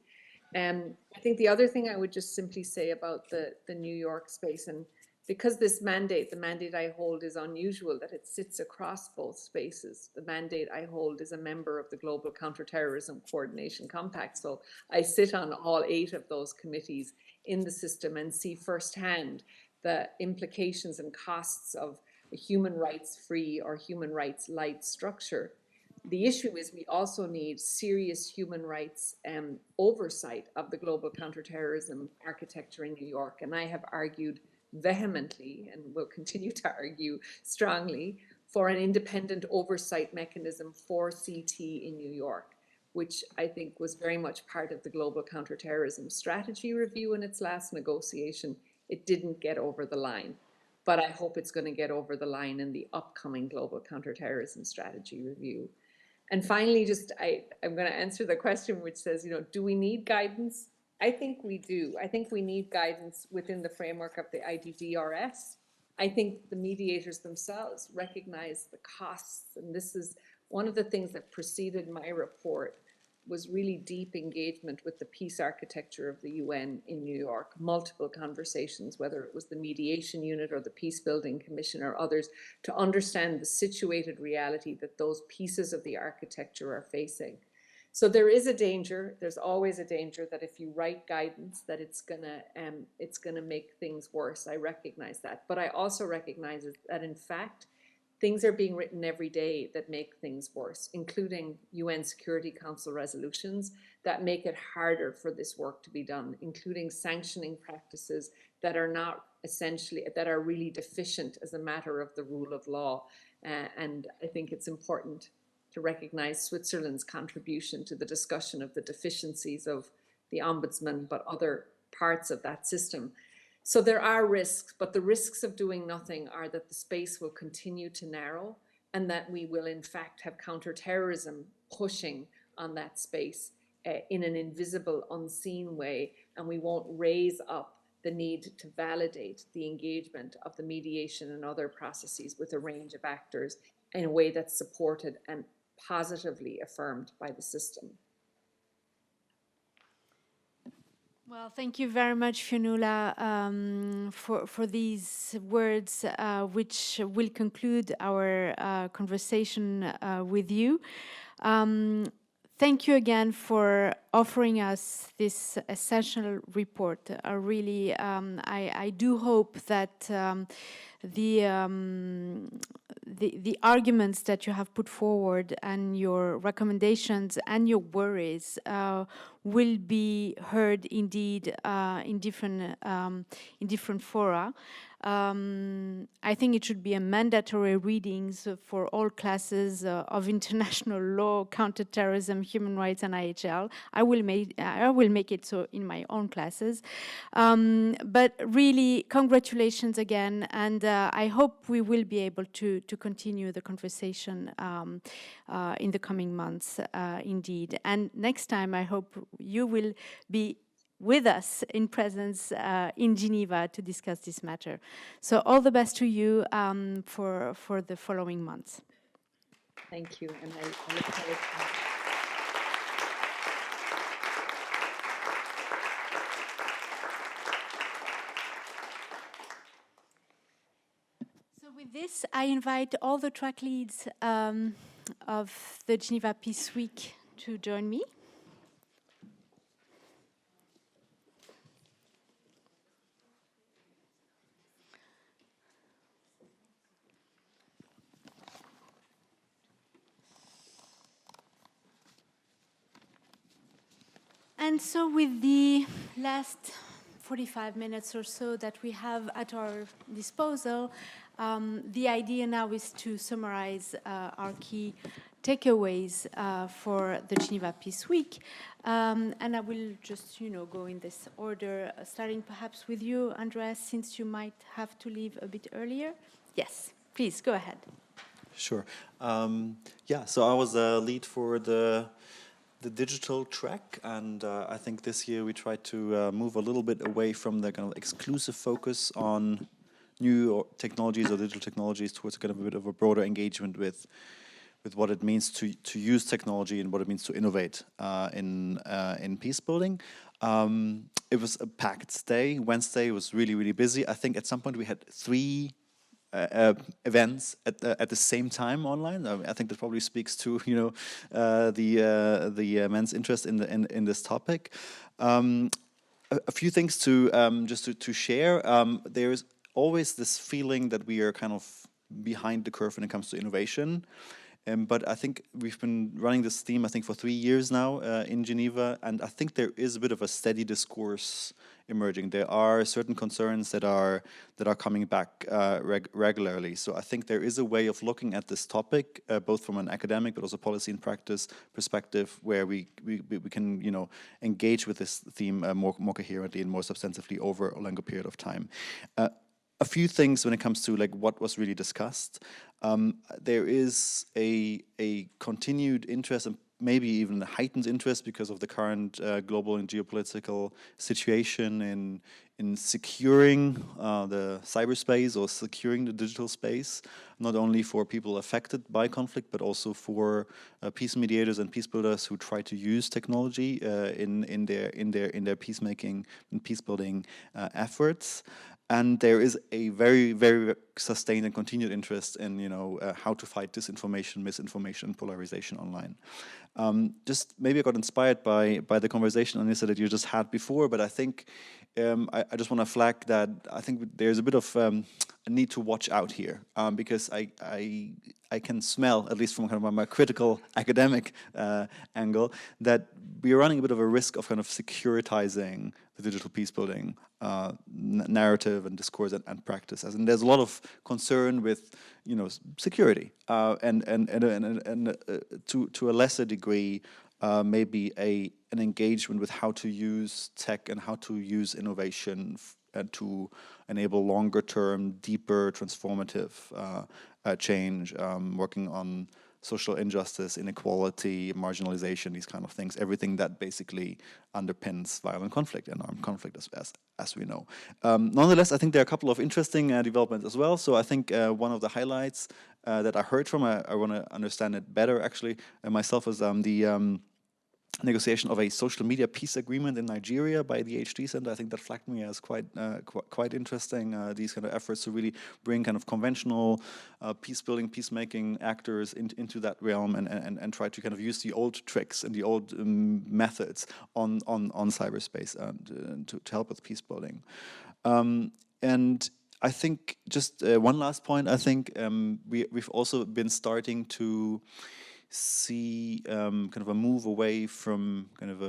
And I think the other thing I would just simply say about the New York space, and because this mandate, the mandate I hold, is unusual that it sits across both spaces. The mandate I hold is a member of the Global Counterterrorism Coordination Compact. So I sit on all 8 of those committees in the system and see firsthand the implications and costs of a human rights free or human rights light structure. The issue is we also need serious human rights oversight of the global counterterrorism architecture in New York. And I have argued vehemently, and will continue to argue strongly, for an independent oversight mechanism for CT in New York, which I think was very much part of the Global Counterterrorism Strategy Review in its last negotiation. It didn't get over the line, but I hope it's going to get over the line in the upcoming Global Counterterrorism Strategy Review. And finally, I'm going to answer the question which says, do we need guidance? I think we do. I think we need guidance within the framework of the IDDRS. I think the mediators themselves recognize the costs, and this is one of the things that preceded my report, was really deep engagement with the peace architecture of the UN in New York, multiple conversations, whether it was the mediation unit or the Peacebuilding Commission or others, to understand the situated reality that those pieces of the architecture are facing. So there is a danger, there's always a danger that if you write guidance that it's gonna make things worse. I recognize that, but I also recognize that in fact, things are being written every day that make things worse, including UN Security Council resolutions that make it harder for this work to be done, including sanctioning practices that are not essentially, that are really deficient as a matter of the rule of law. And I think it's important to recognize Switzerland's contribution to the discussion of the deficiencies of the Ombudsman, but other parts of that system. So there are risks, but the risks of doing nothing are that the space will continue to narrow and that we will in fact have counter-terrorism pushing on that space in an invisible, unseen way, and we won't raise up the need to validate the engagement of the mediation and other processes with a range of actors in a way that's supported and positively affirmed by the system. Well, thank you very much, Fionnuala, for these words, which will conclude our conversation with you. Thank you again for offering us this essential report. Really, I do hope that the arguments that you have put forward and your recommendations and your worries will be heard indeed in different fora. I think it should be a mandatory readings for all classes of international law, counter-terrorism, human rights, and IHL. I will make it so in my own classes. But really, congratulations again, and I hope we will be able to continue the conversation in the coming months, indeed. And next time, I hope you will be with us in presence in Geneva to discuss this matter. So all the best to you for the following months. Thank you, and I look forward to So with this, I invite all the track leads of the Geneva Peace Week to join me. And so with the last 45 minutes or so that we have at our disposal, the idea now is to summarize our key takeaways for the Geneva Peace Week. And I will just, go in this order, starting perhaps with you, Andreas, since you might have to leave a bit earlier. Yes, please, go ahead. Sure. So I was a lead for the digital track, and I think this year we tried to move a little bit away from the kind of exclusive focus on new technologies or digital technologies towards kind of a bit of a broader engagement with what it means to use technology and what it means to innovate in peace building. It was a packed day. Wednesday was really, really busy. I think at some point we had 3 events at the same time online. I think that probably speaks to the immense interest in this topic. A few things to just to share. There is always this feeling that we are kind of behind the curve when it comes to innovation. But I think we've been running this theme, I think, for 3 years now in Geneva, and I think there is a bit of a steady discourse emerging. There are certain concerns that are coming back regularly. So I think there is a way of looking at this topic, both from an academic but also policy and practice perspective, where we can engage with this theme more coherently and more substantively over a longer period of time. A few things when it comes to what was really discussed. There is a continued interest and maybe even a heightened interest because of the current global and geopolitical situation in securing the cyberspace or securing the digital space, not only for people affected by conflict, but also for peace mediators and peace builders who try to use technology in their peacemaking and peace building efforts. And there is a very, very sustained and continued interest in, how to fight disinformation, misinformation, polarization online. Just maybe I got inspired by the conversation, Anissa, that you just had before, but I think I just want to flag that I think there's a bit of need to watch out here, because I can smell, at least from kind of my critical academic angle, that we are running a bit of a risk of kind of securitizing the digital peace building narrative and discourse and practice. And there's a lot of concern with, security, and to a lesser degree, maybe an engagement with how to use tech and how to use innovation to enable longer-term, deeper, transformative change, working on social injustice, inequality, marginalization, these kind of things, everything that basically underpins violent conflict and armed conflict, as we know. Nonetheless, I think there are a couple of interesting developments as well. So I think one of the highlights that I heard from, I want to understand it better actually myself, is the negotiation of a social media peace agreement in Nigeria by the HD Center. I think that flagged me as quite interesting. These kind of efforts to really bring kind of conventional peace building, peacemaking actors into that realm and try to kind of use the old tricks and the old methods on cyberspace to help with peace building. And I think just one last point. I think we've also been starting to see kind of a move away from kind of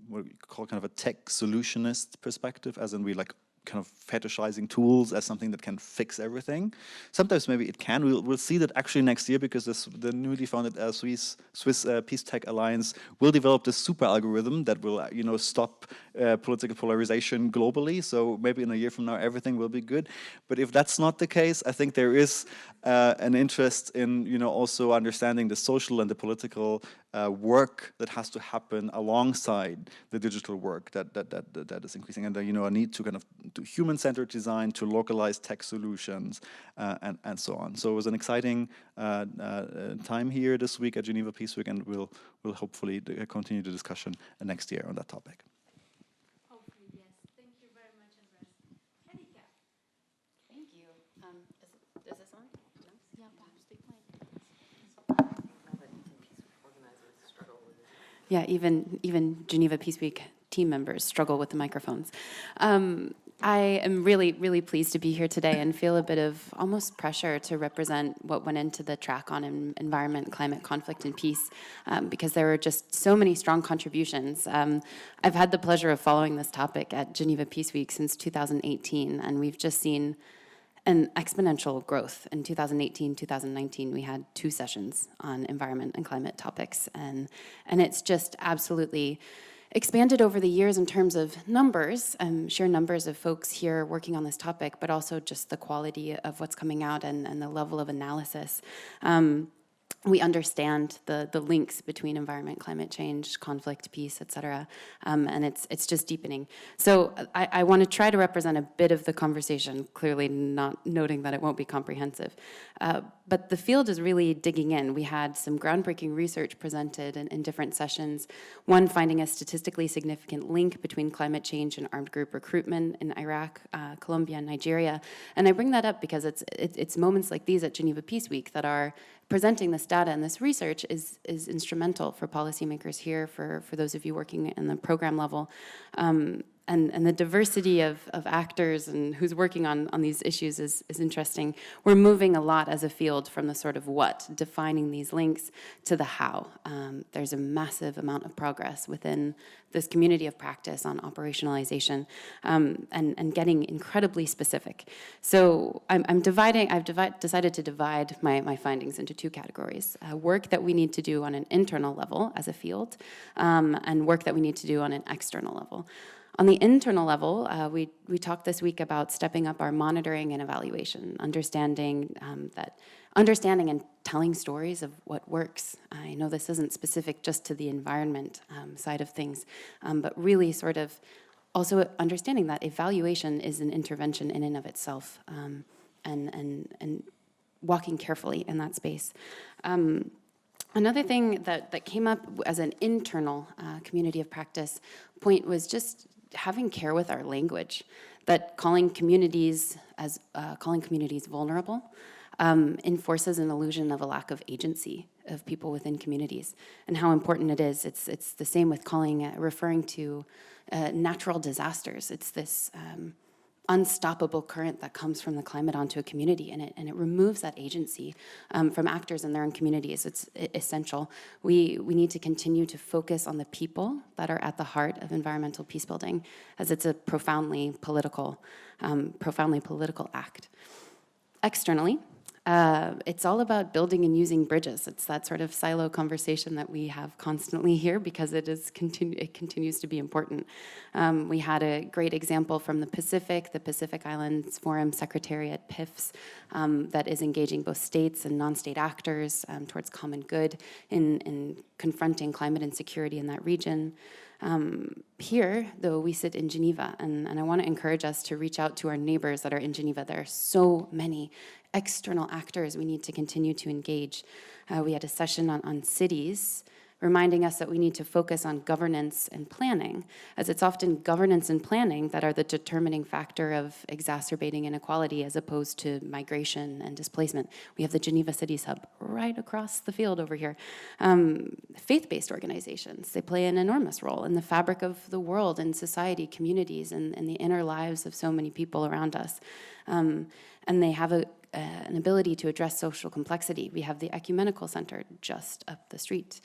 what we call kind of a tech solutionist perspective, as in we like kind of fetishizing tools as something that can fix everything. Sometimes maybe it can. We'll see that actually next year, because the newly founded Swiss Peace Tech Alliance will develop this super algorithm that will stop political polarization globally. So maybe in a year from now everything will be good. But if that's not the case, I think there is an interest in also understanding the social and the political work that has to happen alongside the digital work that is increasing, and a need to kind of do human-centered design, to localize tech solutions, and so on. So it was an exciting time here this week at Geneva Peace Week, and we'll hopefully continue the discussion next year on that topic. Hopefully, yes. Thank you very much, Andreas. Annika. Thank you. Is this on? No? Yeah, perhaps take mine. Yeah, even Geneva Peace Week team members struggle with the microphones. I am really, really pleased to be here today and feel a bit of almost pressure to represent what went into the track on environment, climate, conflict, and peace, because there were just so many strong contributions. I've had the pleasure of following this topic at Geneva Peace Week since 2018, and we've just seen an exponential growth. In 2018, 2019, we had 2 sessions on environment and climate topics, and it's just absolutely expanded over the years in terms of numbers, sheer numbers of folks here working on this topic, but also just the quality of what's coming out and the level of analysis. We understand the links between environment, climate change, conflict, peace, et cetera, and it's just deepening. So I want to try to represent a bit of the conversation, clearly not noting that it won't be comprehensive. But the field is really digging in. We had some groundbreaking research presented in different sessions, one finding a statistically significant link between climate change and armed group recruitment in Iraq, Colombia, and Nigeria. And I bring that up because it's moments like these at Geneva Peace Week that are presenting this data and this research is instrumental for policymakers here, for those of you working in the program level. And the diversity of actors and who's working on these issues is interesting. We're moving a lot as a field from the sort of what, defining these links, to the how. There's a massive amount of progress within this community of practice on operationalization, and getting incredibly specific. So I've decided to divide my findings into 2 categories. Work that we need to do on an internal level as a field, and work that we need to do on an external level. On the internal level, we talked this week about stepping up our monitoring and evaluation, understanding and telling stories of what works. I know this isn't specific just to the environment side of things, but really sort of also understanding that evaluation is an intervention in and of itself, and walking carefully in that space. Another thing that came up as an internal community of practice point was just having care with our language, that calling communities vulnerable enforces an illusion of a lack of agency of people within communities, and how important it is. It's the same with referring to natural disasters. It's this unstoppable current that comes from the climate onto a community, and it removes that agency from actors in their own communities. It's essential. We need to continue to focus on the people that are at the heart of environmental peace building, as it's a profoundly political act. Externally, it's all about building and using bridges. It's that sort of silo conversation that we have constantly here because it continues to be important. We had a great example from the Pacific Islands Forum Secretariat, PIFS, that is engaging both states and non-state actors towards common good in confronting climate insecurity in that region. Here, though, we sit in Geneva, and I want to encourage us to reach out to our neighbors that are in Geneva. There are so many external actors we need to continue to engage. We had a session on cities, reminding us that we need to focus on governance and planning, as it's often governance and planning that are the determining factor of exacerbating inequality as opposed to migration and displacement. We have the Geneva Cities Hub right across the field over here. Faith-based organizations, they play an enormous role in the fabric of the world and society, communities, and the inner lives of so many people around us. And they have an ability to address social complexity. We have the Ecumenical Center just up the street.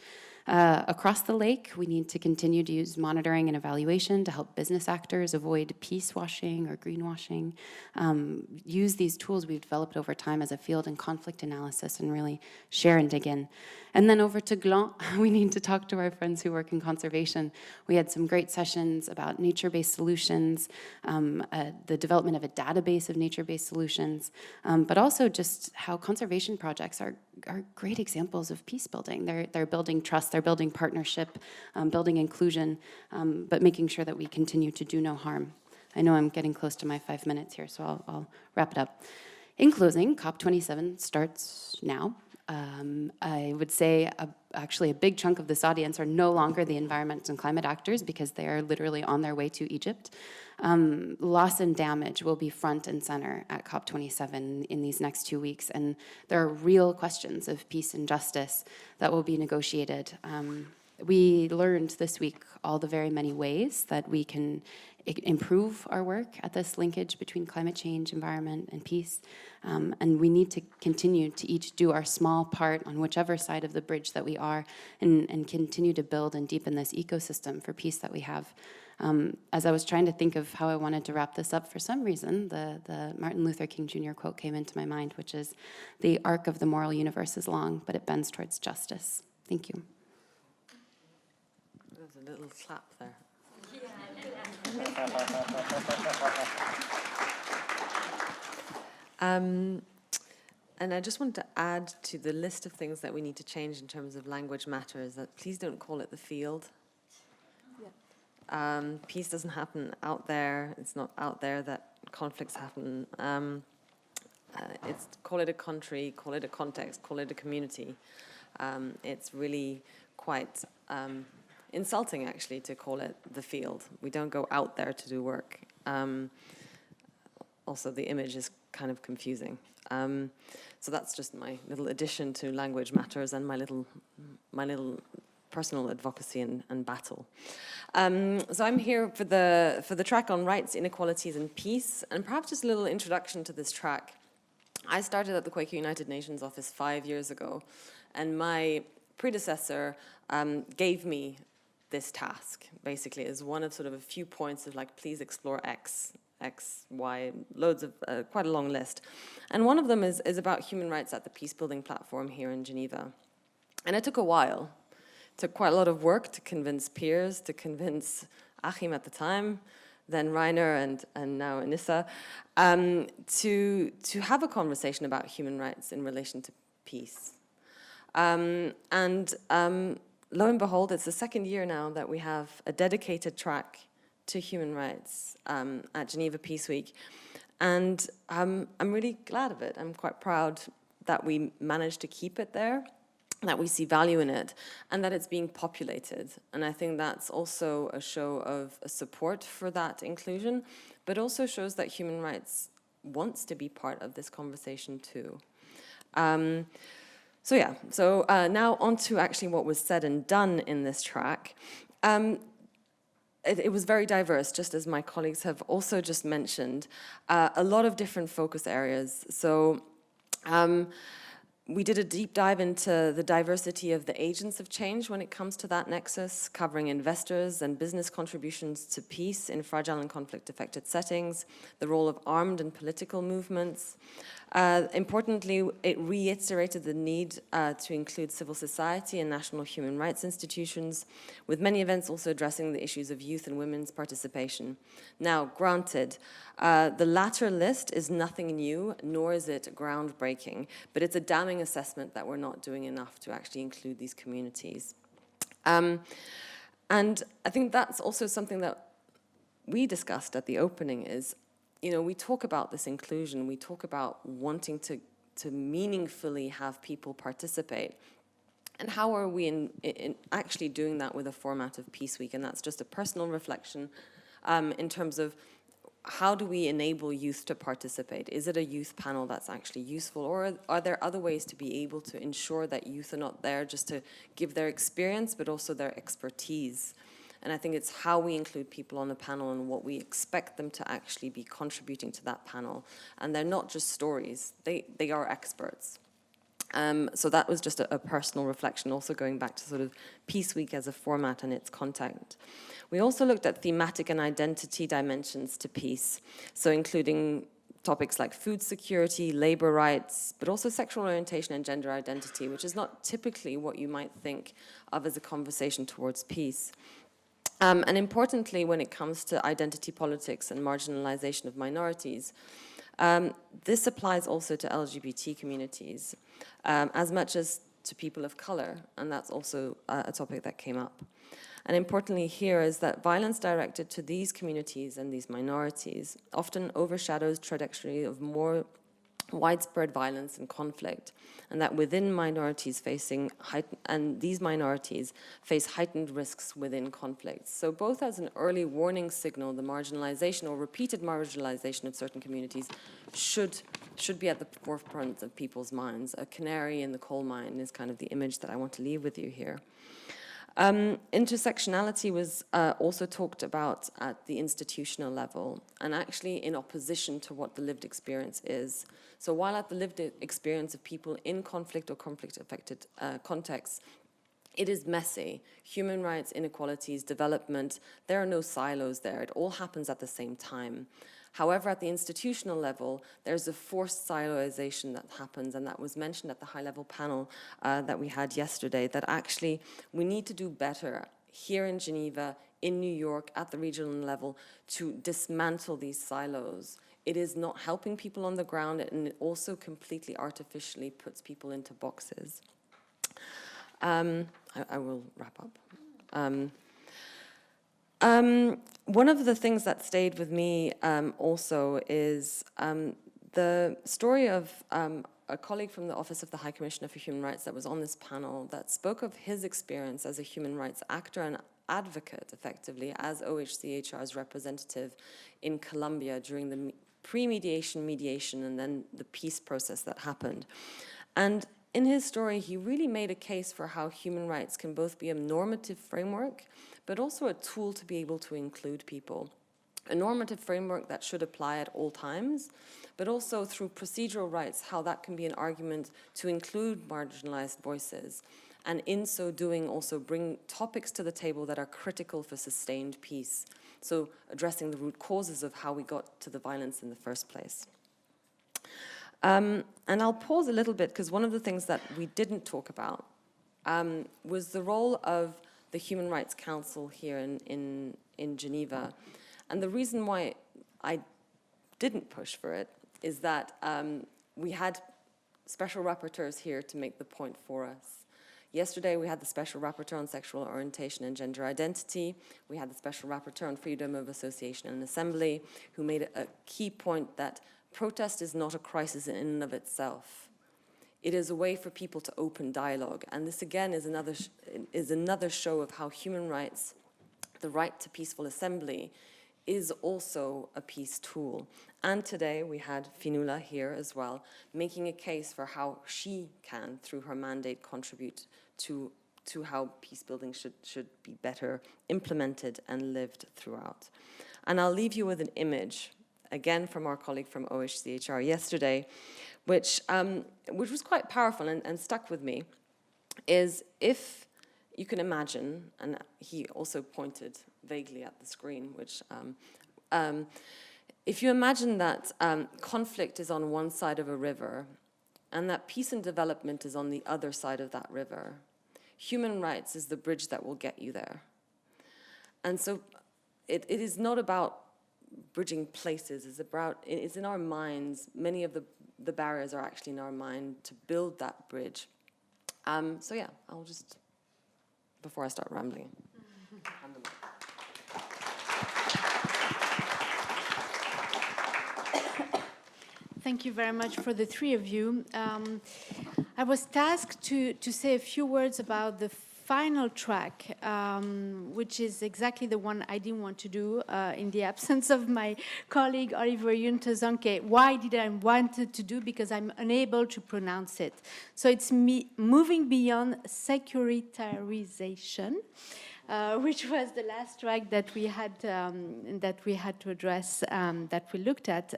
Across the lake, we need to continue to use monitoring and evaluation to help business actors avoid peace washing or greenwashing. Use these tools we've developed over time as a field in conflict analysis and really share and dig in. And then over to Gland, we need to talk to our friends who work in conservation. We had some great sessions about nature-based solutions, the development of a database of nature-based solutions, but also just how conservation projects are great examples of peace building. They're building trust, they're building partnership, building inclusion, but making sure that we continue to do no harm. I know I'm getting close to my 5 minutes here, so I'll wrap it up. In closing, COP27 starts now. I would say actually a big chunk of this audience are no longer the environment and climate actors because they are literally on their way to Egypt. Loss and damage will be front and center at COP27 in these next 2 weeks, and there are real questions of peace and justice that will be negotiated. We learned this week all the very many ways that we can improve our work at this linkage between climate change, environment, and peace. And we need to continue to each do our small part on whichever side of the bridge that we are and continue to build and deepen this ecosystem for peace that we have. As I was trying to think of how I wanted to wrap this up, for some reason, the Martin Luther King Jr. quote came into my mind, which is, "The arc of the moral universe is long, but it bends towards justice." Thank you. There's a little clap there. And I just want to add to the list of things that we need to change in terms of language matters, that please don't call it the field. Peace doesn't happen out there. It's not out there that conflicts happen. Call it a country, call it a context, call it a community. It's really quite insulting, actually, to call it the field. We don't go out there to do work. Also, the image is kind of confusing. So that's just my little addition to language matters and my little personal advocacy and battle. So I'm here for the track on rights, inequalities, and peace, and perhaps just a little introduction to this track. I started at the Quaker United Nations office 5 years ago, and my predecessor gave me this task, basically, as one of sort of a few points of like, please explore X, Y, loads of, quite a long list. And one of them is about human rights at the Peacebuilding platform here in Geneva. And it took a while. It took quite a lot of work to convince peers, to convince Achim at the time, then Rainer and now Annyssa, to have a conversation about human rights in relation to peace. Lo and behold, it's the second year now that we have a dedicated track to human rights at Geneva Peace Week. And I'm really glad of it. I'm quite proud that we managed to keep it there, that we see value in it, and that it's being populated. And I think that's also a show of a support for that inclusion, but also shows that human rights wants to be part of this conversation too. So now on to actually what was said and done in this track. it was very diverse, just as my colleagues have also just mentioned, a lot of different focus areas. So we did a deep dive into the diversity of the agents of change when it comes to that nexus, covering investors and business contributions to peace in fragile and conflict-affected settings, the role of armed and political movements. Importantly, it reiterated the need to include civil society and national human rights institutions, with many events also addressing the issues of youth and women's participation. Now, granted, the latter list is nothing new, nor is it groundbreaking, but it's a damning assessment that we're not doing enough to actually include these communities. And I think that's also something that we discussed at the opening is, you know, we talk about this inclusion, we talk about wanting to meaningfully have people participate. And how are we in actually doing that with a format of Peace Week? And that's just a personal reflection in terms of how do we enable youth to participate? Is it a youth panel that's actually useful, or are there other ways to be able to ensure that youth are not there just to give their experience, but also their expertise? And I think it's how we include people on the panel and what we expect them to actually be contributing to that panel. And they're not just stories, they are experts. So that was just a personal reflection, also going back to sort of Peace Week as a format and its content. We also looked at thematic and identity dimensions to peace, so including topics like food security, labor rights, but also sexual orientation and gender identity, which is not typically what you might think of as a conversation towards peace. And importantly, when it comes to identity politics and marginalization of minorities, this applies also to LGBT communities, as much as to people of color, and that's also a topic that came up. And importantly here is that violence directed to these communities and these minorities often overshadows trajectory of more widespread violence and conflict, and that within minorities these minorities face heightened risks within conflicts. So both as an early warning signal, the marginalization or repeated marginalization of certain communities should be at the forefront of people's minds. A canary in the coal mine is kind of the image that I want to leave with you here. Intersectionality was also talked about at the institutional level, and actually in opposition to what the lived experience is. So while at the lived experience of people in conflict or conflict-affected contexts, it is messy. Human rights, inequalities, development, there are no silos there. It all happens at the same time. However, at the institutional level, there's a forced siloization that happens, and that was mentioned at the high-level panel that we had yesterday, that actually we need to do better here in Geneva, in New York, at the regional level, to dismantle these silos. It is not helping people on the ground, and it also completely artificially puts people into boxes. I will wrap up. One of the things that stayed with me also is the story of a colleague from the Office of the High Commissioner for Human Rights that was on this panel that spoke of his experience as a human rights actor and advocate, effectively, as OHCHR's representative in Colombia during the pre-mediation, mediation, and then the peace process that happened. And in his story, he really made a case for how human rights can both be a normative framework, but also a tool to be able to include people. A normative framework that should apply at all times, but also through procedural rights, how that can be an argument to include marginalized voices, and in so doing also bring topics to the table that are critical for sustained peace. So addressing the root causes of how we got to the violence in the first place. And I'll pause a little bit, because one of the things that we didn't talk about was the role of the Human Rights Council here in Geneva. And the reason why I didn't push for it is that we had special rapporteurs here to make the point for us. Yesterday, we had the Special Rapporteur on Sexual Orientation and Gender Identity. We had the Special Rapporteur on Freedom of Association and Assembly, who made a key point that protest is not a crisis in and of itself. It is a way for people to open dialogue. And this, again, is another show of how human rights, the right to peaceful assembly, is also a peace tool. And today we had Fionnuala here as well, making a case for how she can, through her mandate, contribute to to how peace building should be better implemented and lived throughout. And I'll leave you with an image, again from our colleague from OHCHR yesterday, which was quite powerful and stuck with me, is if you can imagine, and he also pointed vaguely at the screen, which if you imagine that conflict is on one side of a river and that peace and development is on the other side of that river, human rights is the bridge that will get you there. And so it is not about bridging places, it's in our minds. Many of the barriers are actually in our mind to build that bridge. So yeah, I'll just, before I start rambling. Thank you very much for the three of you. I was tasked to say a few words about the final track, which is exactly the one I didn't want to do in the absence of my colleague Oliver Junte-Zonke. Why did I want to do? Because I'm unable to pronounce it. So it's moving beyond securitarization. Which was the last track that we had to address, that we looked at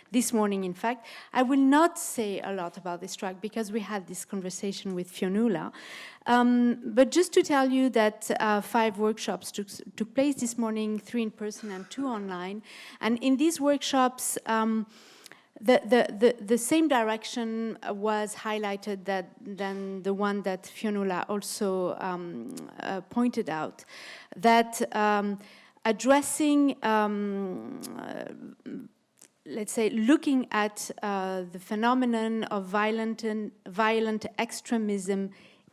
this morning. In fact, I will not say a lot about this track because we had this conversation with Fionnuala. But just to tell you that 5 workshops took place this morning, 3 in person and 2 online. And in these workshops, the same direction was highlighted than the one that Fionnuala also pointed out, that addressing, let's say, looking at the phenomenon of violent extremism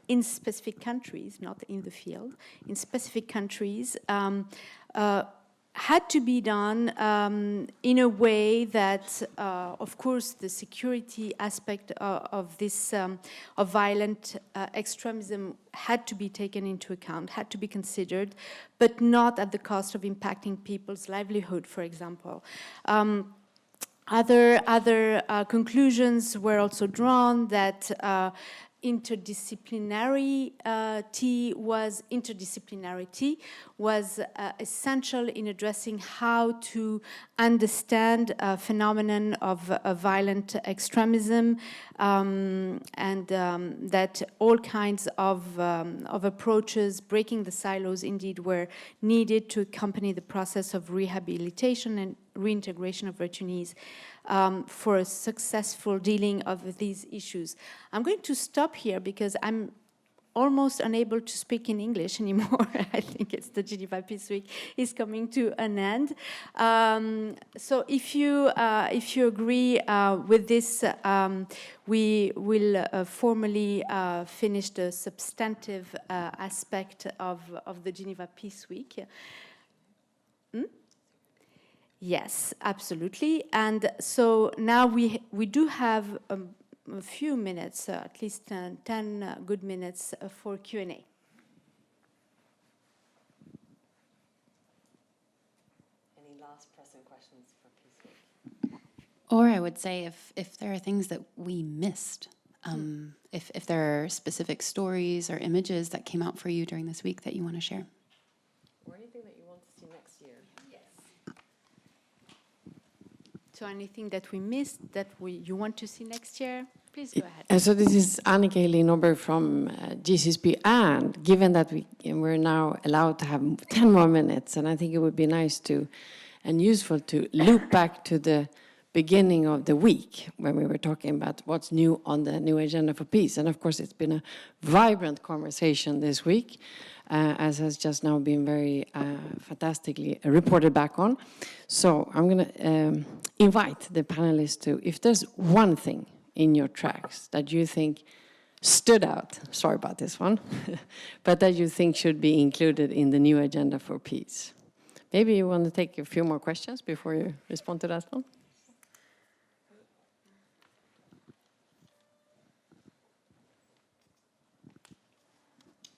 in specific countries, not in the field, in specific countries, had to be done in a way that, of course, the security aspect of this of violent extremism had to be taken into account, had to be considered, but not at the cost of impacting people's livelihood, for example. Other conclusions were also drawn that interdisciplinarity was essential in addressing how to understand a phenomenon of violent extremism, and that all kinds of approaches, breaking the silos, indeed were needed to accompany the process of rehabilitation and reintegration of returnees for a successful dealing of these issues. I'm going to stop here because I'm almost unable to speak in English anymore. I think it's the Geneva Peace Week is coming to an end. So if you agree with this, we will formally finish the substantive aspect of the Geneva Peace Week. Yes, absolutely. And so now we do have a few minutes, at least 10 good minutes for Q&A. Any last pressing questions for Peace Week? Or I would say if there are things that we missed, if there are specific stories or images that came out for you during this week that you want to share. Or anything that you want to see next year. So anything that we missed that you want to see next year, please go ahead. So this is Annika Norberg from GCSP, and given that we're now allowed to have 10 more minutes, and I think it would be nice and useful to loop back to the beginning of the week when we were talking about what's new on the new agenda for peace. And of course, it's been a vibrant conversation this week, as has just now been very fantastically reported back on. So I'm going to invite the panelists to, if there's one thing in your tracks that you think stood out, sorry about this one, but that you think should be included in the new agenda for peace. Maybe you want to take a few more questions before you respond to that one?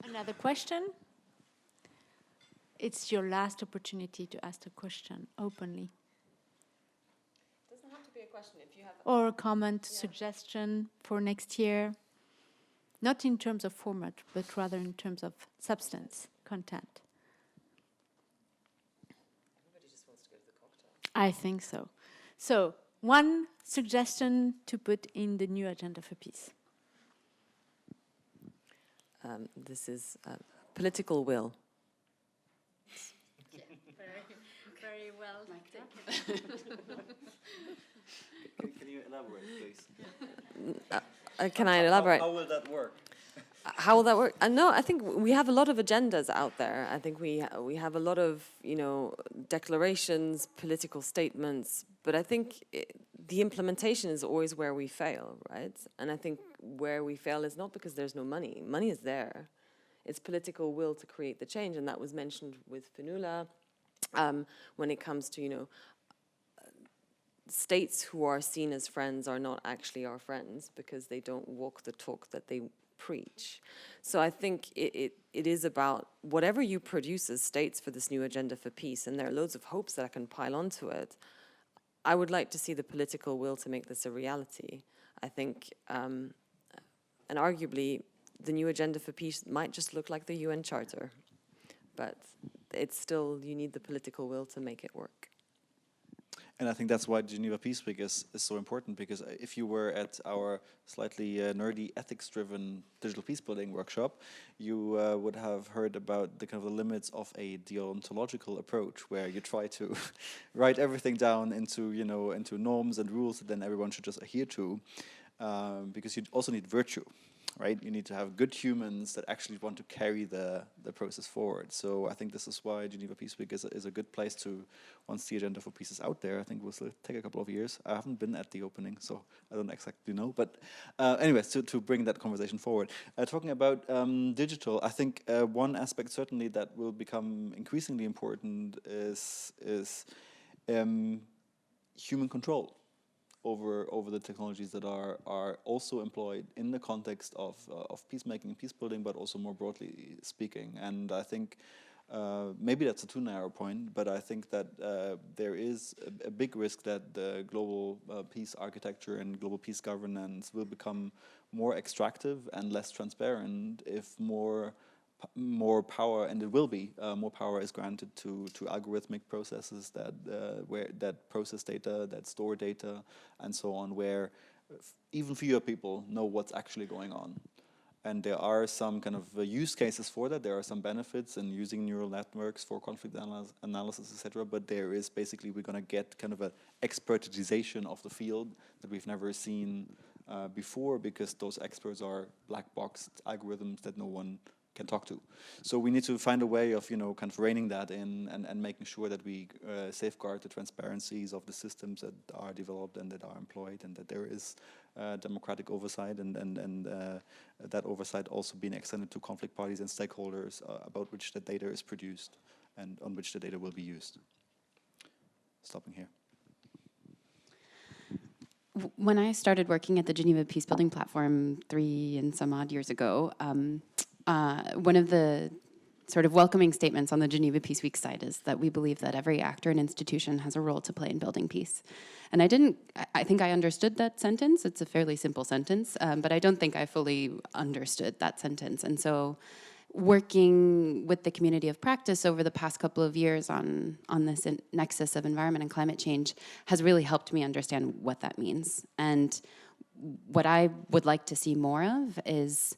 Another question? It's your last opportunity to ask a question openly. Doesn't have to be a question if you have. Or a comment, suggestion for next year. not in terms of format, but rather in terms of substance, content. Everybody just wants to go to the cocktail. I think so. So, one suggestion to put in the new agenda for peace. This is political will. Very well taken. Can you elaborate, please? Can I elaborate? How will that work? How will that work? No, I think we have a lot of agendas out there. I think we have a lot of, declarations, political statements, but I think the implementation is always where we fail, right? And I think where we fail is not because there's no money. Money is there. It's political will to create the change, and that was mentioned with Fionnuala when it comes to, states who are seen as friends are not actually our friends because they don't walk the talk that they preach. So I think it is about whatever you produce as states for this new agenda for peace, and there are loads of hopes that I can pile onto it. I would like to see the political will to make this a reality. I think, and arguably, the new agenda for peace might just look like the UN Charter, but it's still, you need the political will to make it work. And I think that's why Geneva Peace Week is so important, because if you were at our slightly nerdy ethics-driven digital peacebuilding workshop, you would have heard about the kind of the limits of a deontological approach, where you try to write everything down into into norms and rules that then everyone should just adhere to, because you also need virtue. Right, you need to have good humans that actually want to carry the process forward. So I think this is why Geneva Peace Week is a good place to, once the agenda for peace is out there, I think it will still take a couple of years. I haven't been at the opening, so I don't exactly know. But anyways, to bring that conversation forward. Talking about digital, I think one aspect certainly that will become increasingly important is human control over the technologies that are also employed in the context of peacemaking and peacebuilding, but also more broadly speaking. And I think maybe that's a too narrow point, but I think that there is a big risk that the global peace architecture and global peace governance will become more extractive and less transparent if more power, and it will be more power, is granted to algorithmic processes that process data, that store data, and so on, where even fewer people know what's actually going on. And there are some kind of use cases for that. There are some benefits in using neural networks for conflict analysis, etc. But there is basically, we're going to get kind of an expertization of the field that we've never seen before, because those experts are black boxed algorithms that no one can talk to. So we need to find a way of, kind of reining that in and making sure that we safeguard the transparencies of the systems that are developed and that are employed, and that there is democratic oversight, and that oversight also being extended to conflict parties and stakeholders about which the data is produced and on which the data will be used. Stopping here. When I started working at the Geneva Peacebuilding Platform 3 and some odd years ago, one of the sort of welcoming statements on the Geneva Peace Week site is that we believe that every actor and institution has a role to play in building peace. And I think I understood that sentence. It's a fairly simple sentence, but I don't think I fully understood that sentence. And so working with the community of practice over the past couple of years on this nexus of environment and climate change has really helped me understand what that means. And what I would like to see more of is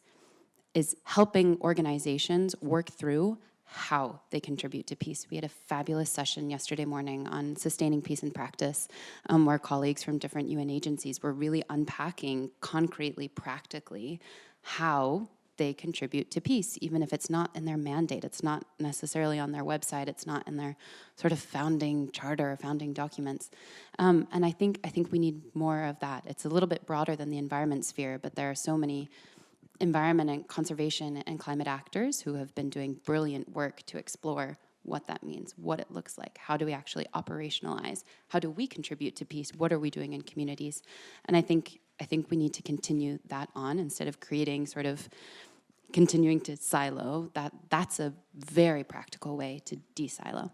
helping organizations work through how they contribute to peace. We had a fabulous session yesterday morning on sustaining peace in practice, where colleagues from different UN agencies were really unpacking concretely, practically, how they contribute to peace, even if it's not in their mandate, it's not necessarily on their website, it's not in their sort of founding charter or founding documents. And I think we need more of that. It's a little bit broader than the environment sphere, but there are so many environment and conservation and climate actors who have been doing brilliant work to explore what that means, what it looks like, how do we actually operationalize, how do we contribute to peace, what are we doing in communities? And I think we need to continue that on instead of creating sort of continuing to silo. That's a very practical way to de-silo.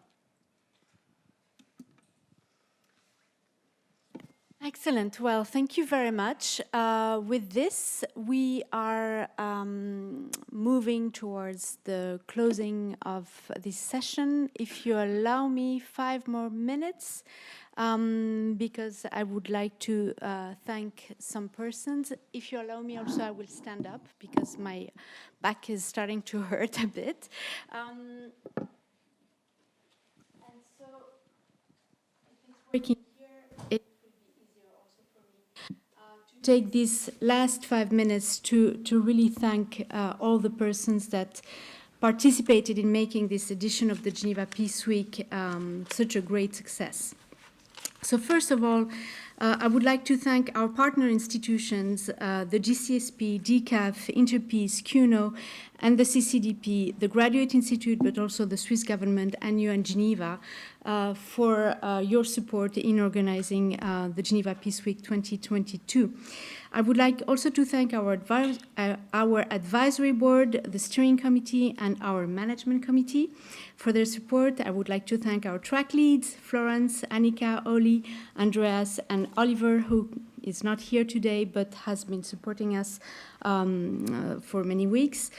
Excellent. Well, thank you very much. With this, we are moving towards the closing of this session. If you allow me 5 more minutes, because I would like to thank some persons. If you allow me also, I will stand up because my back is starting to hurt a bit. And so, if it's working here, it will be easier also for me to take these last 5 minutes to really thank all the persons that participated in making this edition of the Geneva Peace Week such a great success. So first of all, I would like to thank our partner institutions, the GCSP, DCAF, Interpeace, CUNO, and the CCDP, the Graduate Institute, but also the Swiss government and you and Geneva for your support in organizing the Geneva Peace Week 2022. I would like also to thank our advisory board, the steering committee, and our management committee for their support. I would like to thank our track leads, Florence, Annika, Oli, Andreas, and Oliver, who is not here today but has been supporting us for many weeks.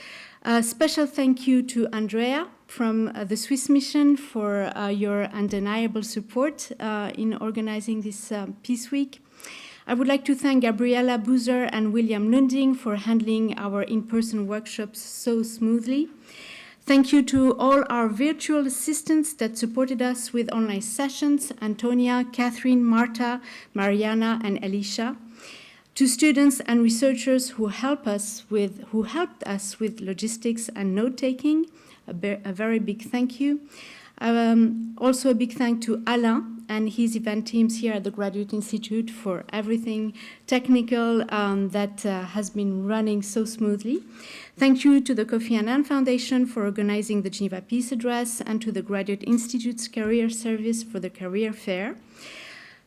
A special thank you to Andrea from the Swiss mission for your undeniable support in organizing this Peace Week. I would like to thank Gabriella Boozer and William Lunding for handling our in-person workshops so smoothly. Thank you to all our virtual assistants that supported us with online sessions, Antonia, Catherine, Marta, Mariana, and Elisha. To students and researchers who helped us with logistics and note-taking, a very big thank you. Also a big thank to Alain and his event teams here at the Graduate Institute for everything technical that has been running so smoothly. Thank you to the Kofi Annan Foundation for organizing the Geneva Peace Address and to the Graduate Institute's Career Service for the Career Fair.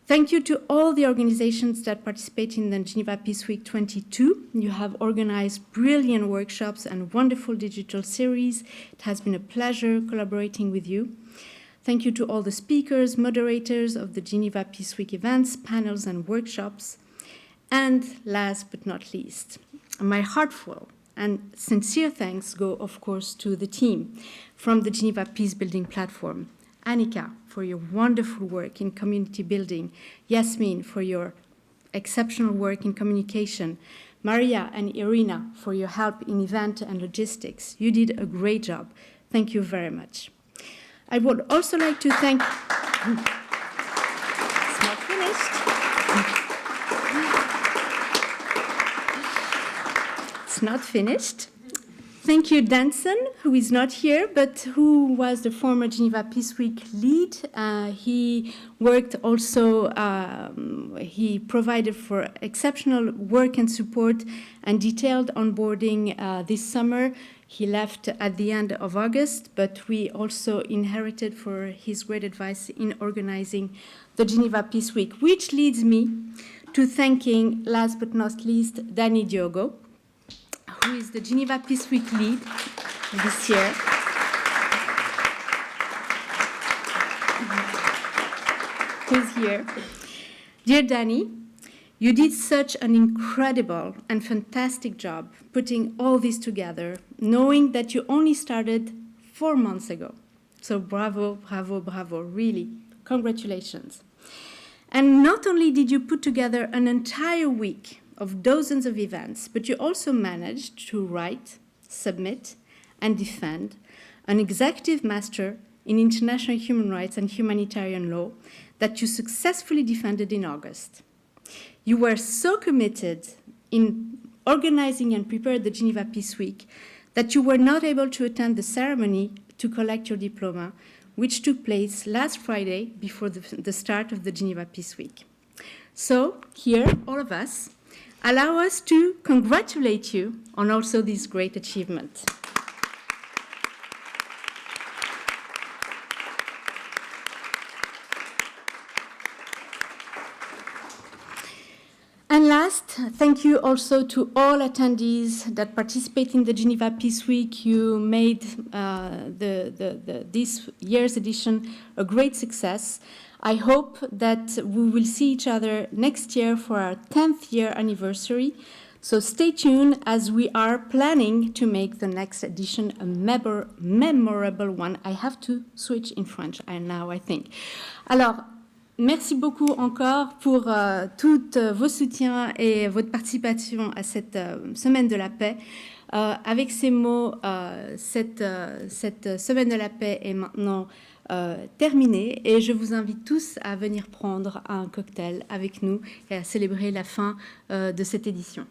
Thank you to all the organizations that participate in the Geneva Peace Week 22. You have organized brilliant workshops and wonderful digital series. It has been a pleasure collaborating with you. Thank you to all the speakers, moderators of the Geneva Peace Week events, panels, and workshops. And last but not least, my heartfelt and sincere thanks go, of course, to the team from the Geneva Peacebuilding platform. Annika, for your wonderful work in community building. Yasmin, for your exceptional work in communication. Maria and Irina, for your help in event and logistics. You did a great job. Thank you very much. I would also like to thank... It's not finished. It's not finished. Thank you, Danson, who is not here, but who was the former Geneva Peace Week lead. He worked also, he provided for exceptional work and support and detailed onboarding this summer. He left at the end of August, but we also inherited for his great advice in organizing the Geneva Peace Week, which leads me to thanking, last but not least, Danny Diogo, who is the Geneva Peace Week lead this year. Who's here? Dear Danny, you did such an incredible and fantastic job putting all this together, knowing that you only started 4 months ago. So bravo, bravo, bravo, really, congratulations. And not only did you put together an entire week of dozens of events, but you also managed to write, submit, and defend an executive master in international human rights and humanitarian law that you successfully defended in August. You were so committed in organizing and preparing the Geneva Peace Week that you were not able to attend the ceremony to collect your diploma, which took place last Friday before the start of the Geneva Peace Week. So here, all of us, allow us to congratulate you on also this great achievement. And last, thank you also to all attendees that participate in the Geneva Peace Week. You made this year's edition a great success. I hope that we will see each other next year for our 10th year anniversary. So stay tuned as we are planning to make the next edition a memorable one. I have to switch in French now, I think. Alors, merci beaucoup encore pour tous vos soutiens et votre participation à cette Semaine de la paix. Avec ces mots, cette Semaine de la paix est maintenant terminée et je vous invite tous à venir prendre un cocktail avec nous et à célébrer la fin de cette édition.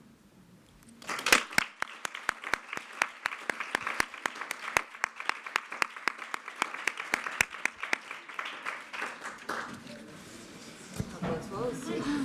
Toi aussi.